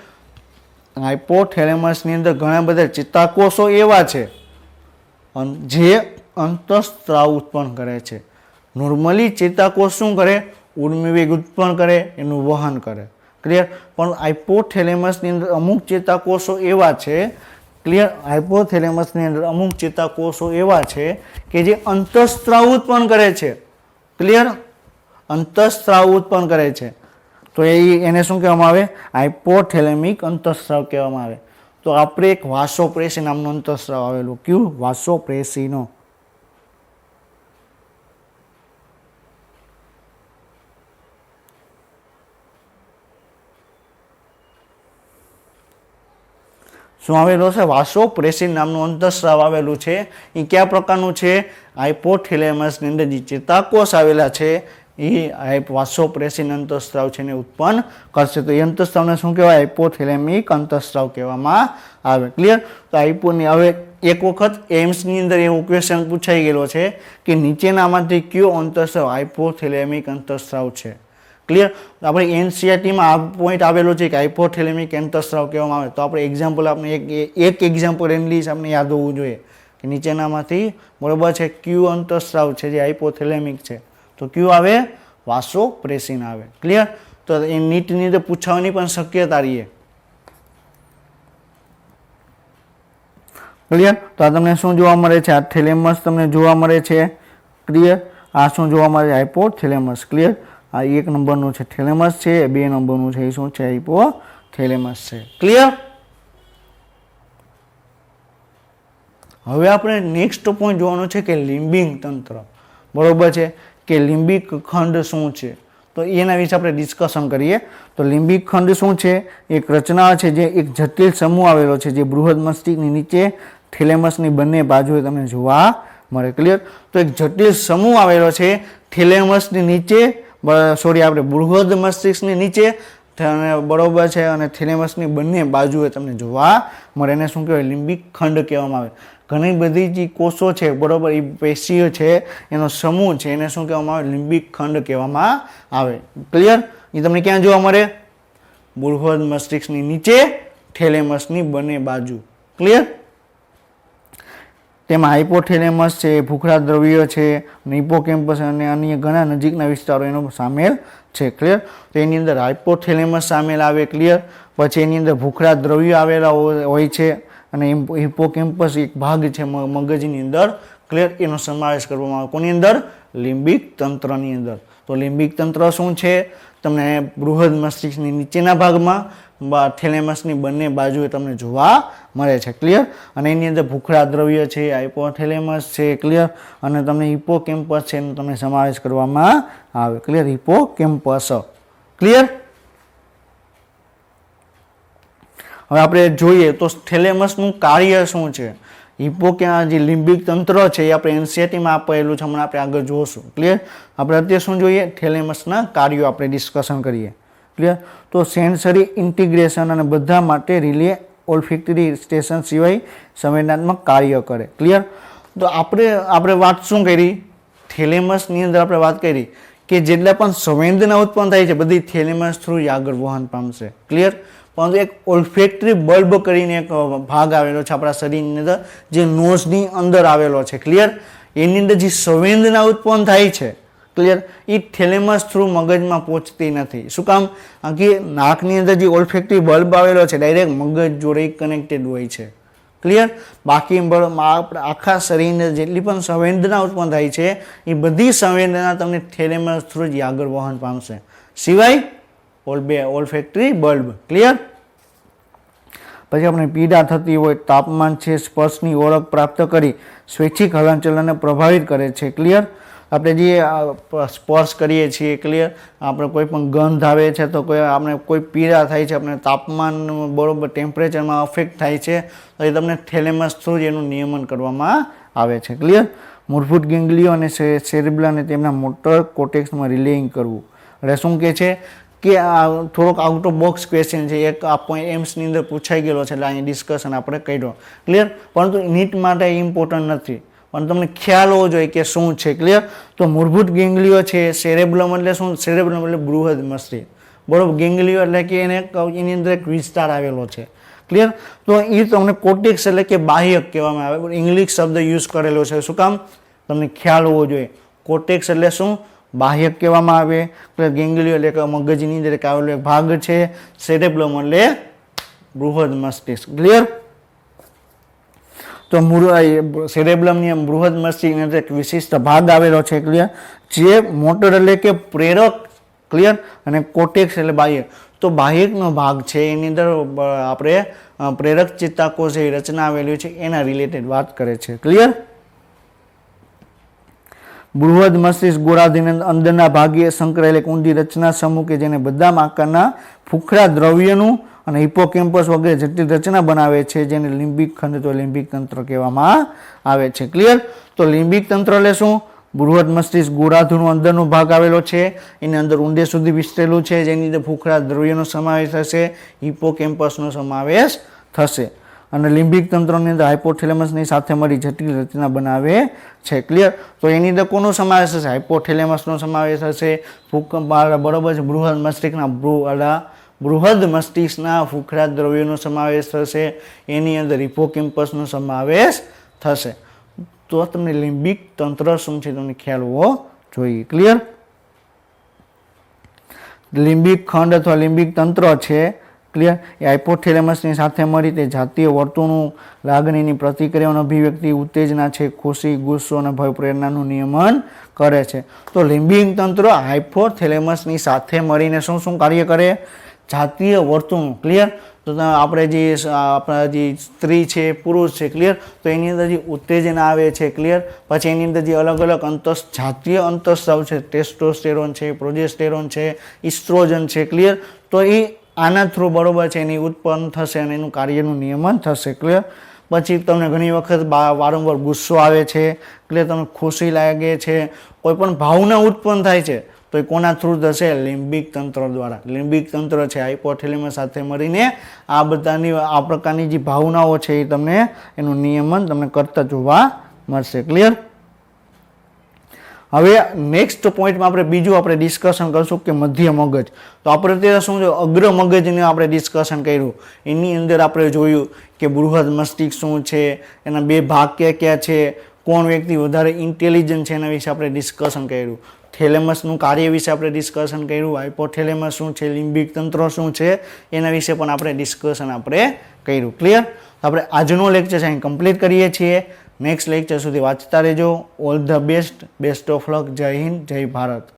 હાઇપોથેલેમસની અંદર ઘણા બધા ચેતાકોષો એવા છે જે અંતઃસ્રાવ ઉત્પન્ન કરે છે. નોર્મલી ચેતાકોષ શું કરે, ઉર્મિવેગ ઉત્પન્ન કરે, એનું વહન કરે. ક્લિયર? પણ હાઇપોથેલેમસની અંદર અમુક ચેતાકોષો એવા છે, ક્લિયર, હાઇપોથેલેમસની અંદર અમુક ચેતાકોષો એવા છે કે જે અંતઃસ્રાવ ઉત્પન્ન કરે છે. ક્લિયર? અંતઃસ્રાવ ઉત્પન્ન કરે છે, તો એને શું કહેવામાં આવે, હાઇપોથેલેમિક અંતઃસ્રાવ કહેવામાં આવે. તો આપણે એક વાસોપ્રેસી નામનો અંતઃસ્રાવ આવેલું, કયું, વાસોપ્રેસીનો. શું આવેલું છે, વાસોપ્રેસિન નામનું અંતઃસ્રાવ આવેલું છે. એ કયા પ્રકારનું છે, હાઇપોથેલેમસની અંદર જે ચેતાકોષ આવેલા છે એ વાસોપ્રેસિન અંતઃસ્ત્રાવ છે એને ઉત્પન્ન કરશે. તો એ અંતઃસ્ત્રાવને શું કહેવાય? હાઇપોથેલેમિક અંતઃસ્ત્રાવ કહેવામાં આવે. ક્લિયર? તો હાઇપોની હવે એક વખત એમ્સની અંદર એવો ક્વેશ્ચન પૂછાઈ ગયેલો છે કે નીચેનામાંથી કયો અંતઃસ્ત્રાવ હાઇપોથેલેમિક અંતઃસ્ત્રાવ છે. ક્લિયર? આપણે એનસીઆરટીમાં આ પોઈન્ટ આવેલો છે કે હાઇપોથેલેમિક અંતઃસ્ત્રાવ કહેવામાં આવે. તો આપણે એક્ઝામ્પલ આપણે એક એક્ઝામ્પલ એનાલિસિસ આપણે યાદ હોવું જોઈએ કે નીચેનામાંથી બરોબર છે કયું અંતઃસ્ત્રાવ છે જે હાઇપોથેલેમિક છે. તો કયું આવે? વાસોપ્રેસિન આવે. ક્લિયર? તો એ નીટની અંદર પૂછવાની પણ શક્યતા રહીએ. ક્લિયર? તો આ તમને શું જોવા મળે છે? આ થેલેમસ તમને જોવા મળે છે. ક્લિયર? આ શું જોવા મળે છે? હાઇપોથેલેમસ. ક્લિયર? આ 1 નંબરનું છે થેલેમસ છે, 2 નંબરનું છે એ શું છે? હાઇપોથેલેમસ છે. ક્લિયર? હવે આપણે નેક્સ્ટ પોઈન્ટ જોવાનો છે કે લિમ્બિક તંત્ર. બરોબર છે કે લિમ્બિક ખંડ શું છે? તો એના વિશે આપણે ડિસ્કશન કરીએ. તો લિમ્બિક ખંડ શું છે? એક રચના છે જે એક જટિલ સમૂહ આવેલો છે જે બૃહદ મસ્તિષ્કની નીચે થેલેમસની બંને બાજુએ તમને જોવા મળે. ક્લિયર? તો એક જટિલ સમૂહ આવેલો છે થેલેમસની નીચે, આપણે બૃહદ મસ્તિષ્કની નીચે બરોબર છે, અને થેલેમસની બંને બાજુએ તમને જોવા મળે. એને શું કહેવાય? લિમ્બિક ખંડ કહેવામાં આવે. ઘણી બધી જે કોષો છે બરોબર એ પેશીઓ છે એનો સમૂહ છે એને શું કહેવામાં આવે? લિમ્બિક ખંડ કહેવામાં આવે. ક્લિયર? એ તમને ક્યાં જોવા મળે? બૃહદ મસ્તિષ્કની નીચે, થેલેમસની બંને બાજુ. ક્લિયર? તેમાં હાઇપોથેલેમસ છે, ભૂખરા દ્રવ્ય છે, હિપ્પોકેમ્પસ અને અન્ય ઘણા નજીકના વિસ્તારો એનો સામેલ છે. ક્લિયર? તો એની અંદર હાઇપોથેલેમસ સામેલ આવે. ક્લિયર? પછી એની અંદર ભૂખરા દ્રવ્યો આવેલા હોય છે, અને હિપ્પોકેમ્પસ એક ભાગ છે મગજની અંદર. ક્લિયર? એનો સમાવેશ કરવામાં આવે. કોની અંદર? લિમ્બિક તંત્રની અંદર. તો લિમ્બિક તંત્ર શું છે? તમને બૃહદ મસ્તિષ્કની નીચેના ભાગમાં થેલેમસની બંને બાજુએ તમને જોવા મળે છે. ક્લિયર? અને એની અંદર ભૂખરા દ્રવ્ય છે, હાઇપોથેલેમસ છે. ક્લિયર? અને તમને હિપ્પોકેમ્પસ છે એનો તમને સમાવેશ કરવામાં આવે. ક્લિયર? હિપ્પોકેમ્પસ. ક્લિયર? હવે આપણે જોઈએ તો થેલેમસનું કાર્ય શું છે? જે લિમ્બિક તંત્ર છે એ આપણે એનસીઆરટીમાં આપેલું છે, હમણાં આપણે આગળ જોશું. ક્લિયર? આપણે અત્યારે શું જોઈએ? થેલેમસના કાર્યો આપણે ડિસ્કશન કરીએ. ક્લિયર? તો સેન્સરી ઇન્ટિગ્રેશન અને બધા માટે રિલે ઓલ્ફેક્ટરી સ્ટેશન સિવાય સંવેદનાત્મક કાર્ય કરે. ક્લિયર? તો આપણે વાત શું કરી? થેલેમસની અંદર આપણે વાત કરી કે જેટલા પણ સંવેદના ઉત્પન્ન થાય છે બધી થેલેમસ થ્રુ જ આગળ વહન પામશે. ક્લિયર? પરંતુ એક ઓલ્ફેક્ટરી બલ્બ કરીને એક ભાગ આવેલો છે આપણા શરીરની અંદર જે નોઝની અંદર આવેલો છે. ક્લિયર? એની અંદર જે સંવેદના ઉત્પન્ન થાય છે, ક્લિયર, એ થેલેમસ થ્રુ મગજમાં પહોંચતી નથી. શું કામ? કે નાકની અંદર જે ઓલ્ફેક્ટરી બલ્બ આવેલો છે ડાયરેક્ટ મગજ જોડે કનેક્ટેડ હોય છે. ક્લિયર? બાકી આખા શરીરની જેટલી પણ સંવેદના ઉત્પન્ન થાય છે એ બધી સંવેદના તમને થેલેમસ થ્રુ જ આગળ વહન પામશે, સિવાય ઓલ્ફેક્ટરી બલ્બ. ક્લિયર? પછી આપણે પીડા થતી હોય, તાપમાન છે, સ્પર્શની ઓળખ પ્રાપ્ત કરી સ્વૈચ્છિક હલનચલનને પ્રભાવિત કરે છે. ક્લિયર? આપણે જે સ્પર્શ કરીએ છીએ, ક્લિયર, આપણે કોઈ પણ ગંધ આવે છે તો આપણે કોઈ પીડા થાય છે, આપણે તાપમાન બરોબર ટેમ્પરેચરમાં અફેક્ટ થાય છે તો એ તમને થેલેમસ થ્રુ જ એનું નિયમન કરવામાં આવે છે. ક્લિયર? મૂળભૂત ગેંગલિયો અને સેરેબ્રમ અને તેમના મોટર કોર્ટેક્સમાં રિલેઇંગ કરવું. એટલે શું કહે છે કે આ થોડોક આઉટ ઓફ બોક્સ ક્વેશ્ચન છે, એક આ પોઈન્ટ એમ્સની અંદર પૂછાઈ ગયેલો છે એટલે અહીં ડિસ્કશન આપણે કર્યો. ક્લિયર? પરંતુ નીટ માટે ઇમ્પોર્ટન્ટ નથી, પણ તમને ખ્યાલ હોવો જોઈએ કે શું છે. ક્લિયર? તો મૂળભૂત ગેંગલિયો છે, સેરેબ્રમ એટલે શું? સેરેબ્રમ એટલે બૃહદ મસ્તિષ્ક. બરોબર? ગેંગલિયો એટલે કે એની અંદર એક વિસ્તાર આવેલો છે. ક્લિયર? તો એ તમને કોર્ટેક્સ એટલે કે બાહ્યક કહેવામાં આવે. ઇંગ્લિશ શબ્દ યુઝ કરેલો છે. શું કામ? તમને ખ્યાલ હોવો જોઈએ. કોર્ટેક્સ એટલે શું? બાહ્યક કહેવામાં આવે. ગેંગલિયો એટલે કે મગજની અંદર આવેલો એક ભાગ છે. સેરેબ્રમ એટલે બૃહદ મસ્તિષ્ક. ક્લિયર? તો સેરેબ્રમની બૃહદ મસ્તિષ્કની અંદર એક વિશિષ્ટ ભાગ આવેલો છે. ક્લિયર? જે મોટર એટલે કે પ્રેરક. ક્લિયર? અને કોર્ટેક્સ એટલે બાહ્યક. તો બાહ્યકનો ભાગ છે એની અંદર આપણે પ્રેરક ચેતાકોષ જે રચના આવેલી છે એના રિલેટેડ વાત કરે છે. ક્લિયર? બૃહદ મસ્તિષ્ક ગોળાર્ધની અંદરના ભાગે સંકળાયેલ એક ઊંડી રચના સમૂહ કે જેને બદામ આકારના ભૂખરા દ્રવ્યનું અને હિપ્પોકેમ્પસ વગેરે જટિલ રચના બનાવે છે, જેને લિમ્બિક ખંડ તો લિમ્બિક તંત્ર કહેવામાં આવે છે. ક્લિયર? તો લિમ્બિક તંત્ર એટલે શું? બૃહદ મસ્તિષ્ક ગોળાર્ધનો અંદરનો ભાગ આવેલો છે, એની અંદર ઊંડે સુધી વિસ્તરેલું છે, જેની અંદર ભૂખરા દ્રવ્યનો સમાવેશ થશે, હિપોકેમ્પસનો સમાવેશ થશે. અને લિમ્બિક તંત્રની અંદર હાઇપોથેલેમસની સાથે મળી જટિલ રચના બનાવે છે. ક્લિયર? તો એની અંદર કોનો સમાવેશ થશે? હાઇપોથેલેમસનો સમાવેશ થશે. બરોબર છે. બૃહદ મસ્તિષ્કના ભૂખરા દ્રવ્યોનો સમાવેશ થશે, એની અંદર હિપોકેમ્પસનો સમાવેશ થશે. તો તમને લિમ્બિક તંત્ર શું છે તમને ખ્યાલ હોવો જોઈએ. ક્લિયર? લિમ્બિક ખંડ અથવા લિમ્બિક તંત્ર છે, ક્લિયર, એ હાઇપોથેલેમસની સાથે મળી તે જાતીય વર્તણૂક, લાગણીની પ્રતિક્રિયાઓની અભિવ્યક્તિ, ઉત્તેજના છે, ખુશી, ગુસ્સો અને ભય પ્રેરણાનું નિયમન કરે છે. તો લિમ્બિક તંત્ર હાઇપોથેલેમસની સાથે મળીને શું શું કાર્ય કરે? જાતીય વર્તણૂક. ક્લિયર? તો આપણા જે સ્ત્રી છે, પુરુષ છે, ક્લિયર, તો એની અંદર જે ઉત્તેજના આવે છે, ક્લિયર, પછી એની અંદર જે અલગ અલગ જાતીય અંતઃસ્રાવ છે, ટેસ્ટોસ્ટેરોન છે, પ્રોજેસ્ટેરોન છે, ઇસ્ટ્રોજન છે, ક્લિયર, તો એ આના થ્રુ બરોબર છે એની ઉત્પન્ન થશે અને એનું કાર્યનું નિયમન થશે. ક્લિયર? પછી તમને ઘણી વખત વારંવાર ગુસ્સો આવે છે, ક્લિયર, તમને ખુશી લાગે છે, કોઈ પણ ભાવના ઉત્પન્ન થાય છે, તો એ કોના થ્રુ થશે? લિમ્બિક તંત્ર દ્વારા. લિમ્બિક તંત્ર છે હાઇપોથેલેમસ સાથે મળીને આ પ્રકારની જે ભાવનાઓ છે એ તમને એનું નિયમન તમને કરતા જોવા મળશે. ક્લિયર? હવે નેક્સ્ટ પોઈન્ટમાં આપણે બીજું ડિસ્કશન કરશું કે મધ્ય મગજ. તો આપણે અત્યારે શું છે, અગ્ર મગજને આપણે ડિસ્કશન કર્યું. એની અંદર આપણે જોયું કે બૃહદ મસ્તિષ્ક શું છે, એના બે ભાગ ક્યાં ક્યાં છે, કોણ વ્યક્તિ વધારે ઇન્ટેલિજન્ટ છે, એના વિશે આપણે ડિસ્કશન કર્યું. થેલેમસનું કાર્ય વિશે આપણે ડિસ્કશન કર્યું, હાઇપોથેલેમસ શું છે, લિમ્બિક તંત્ર શું છે, એના વિશે પણ આપણે ડિસ્કશન કર્યું. ક્લિયર? આપણે આજનો લેક્ચર છે અહીં કમ્પ્લીટ કરીએ છીએ. નેક્સ્ટ લેક્ચર સુધી વાંચતા રહેજો. All the best. Best of luck. જય હિન્દ, જય ભારત.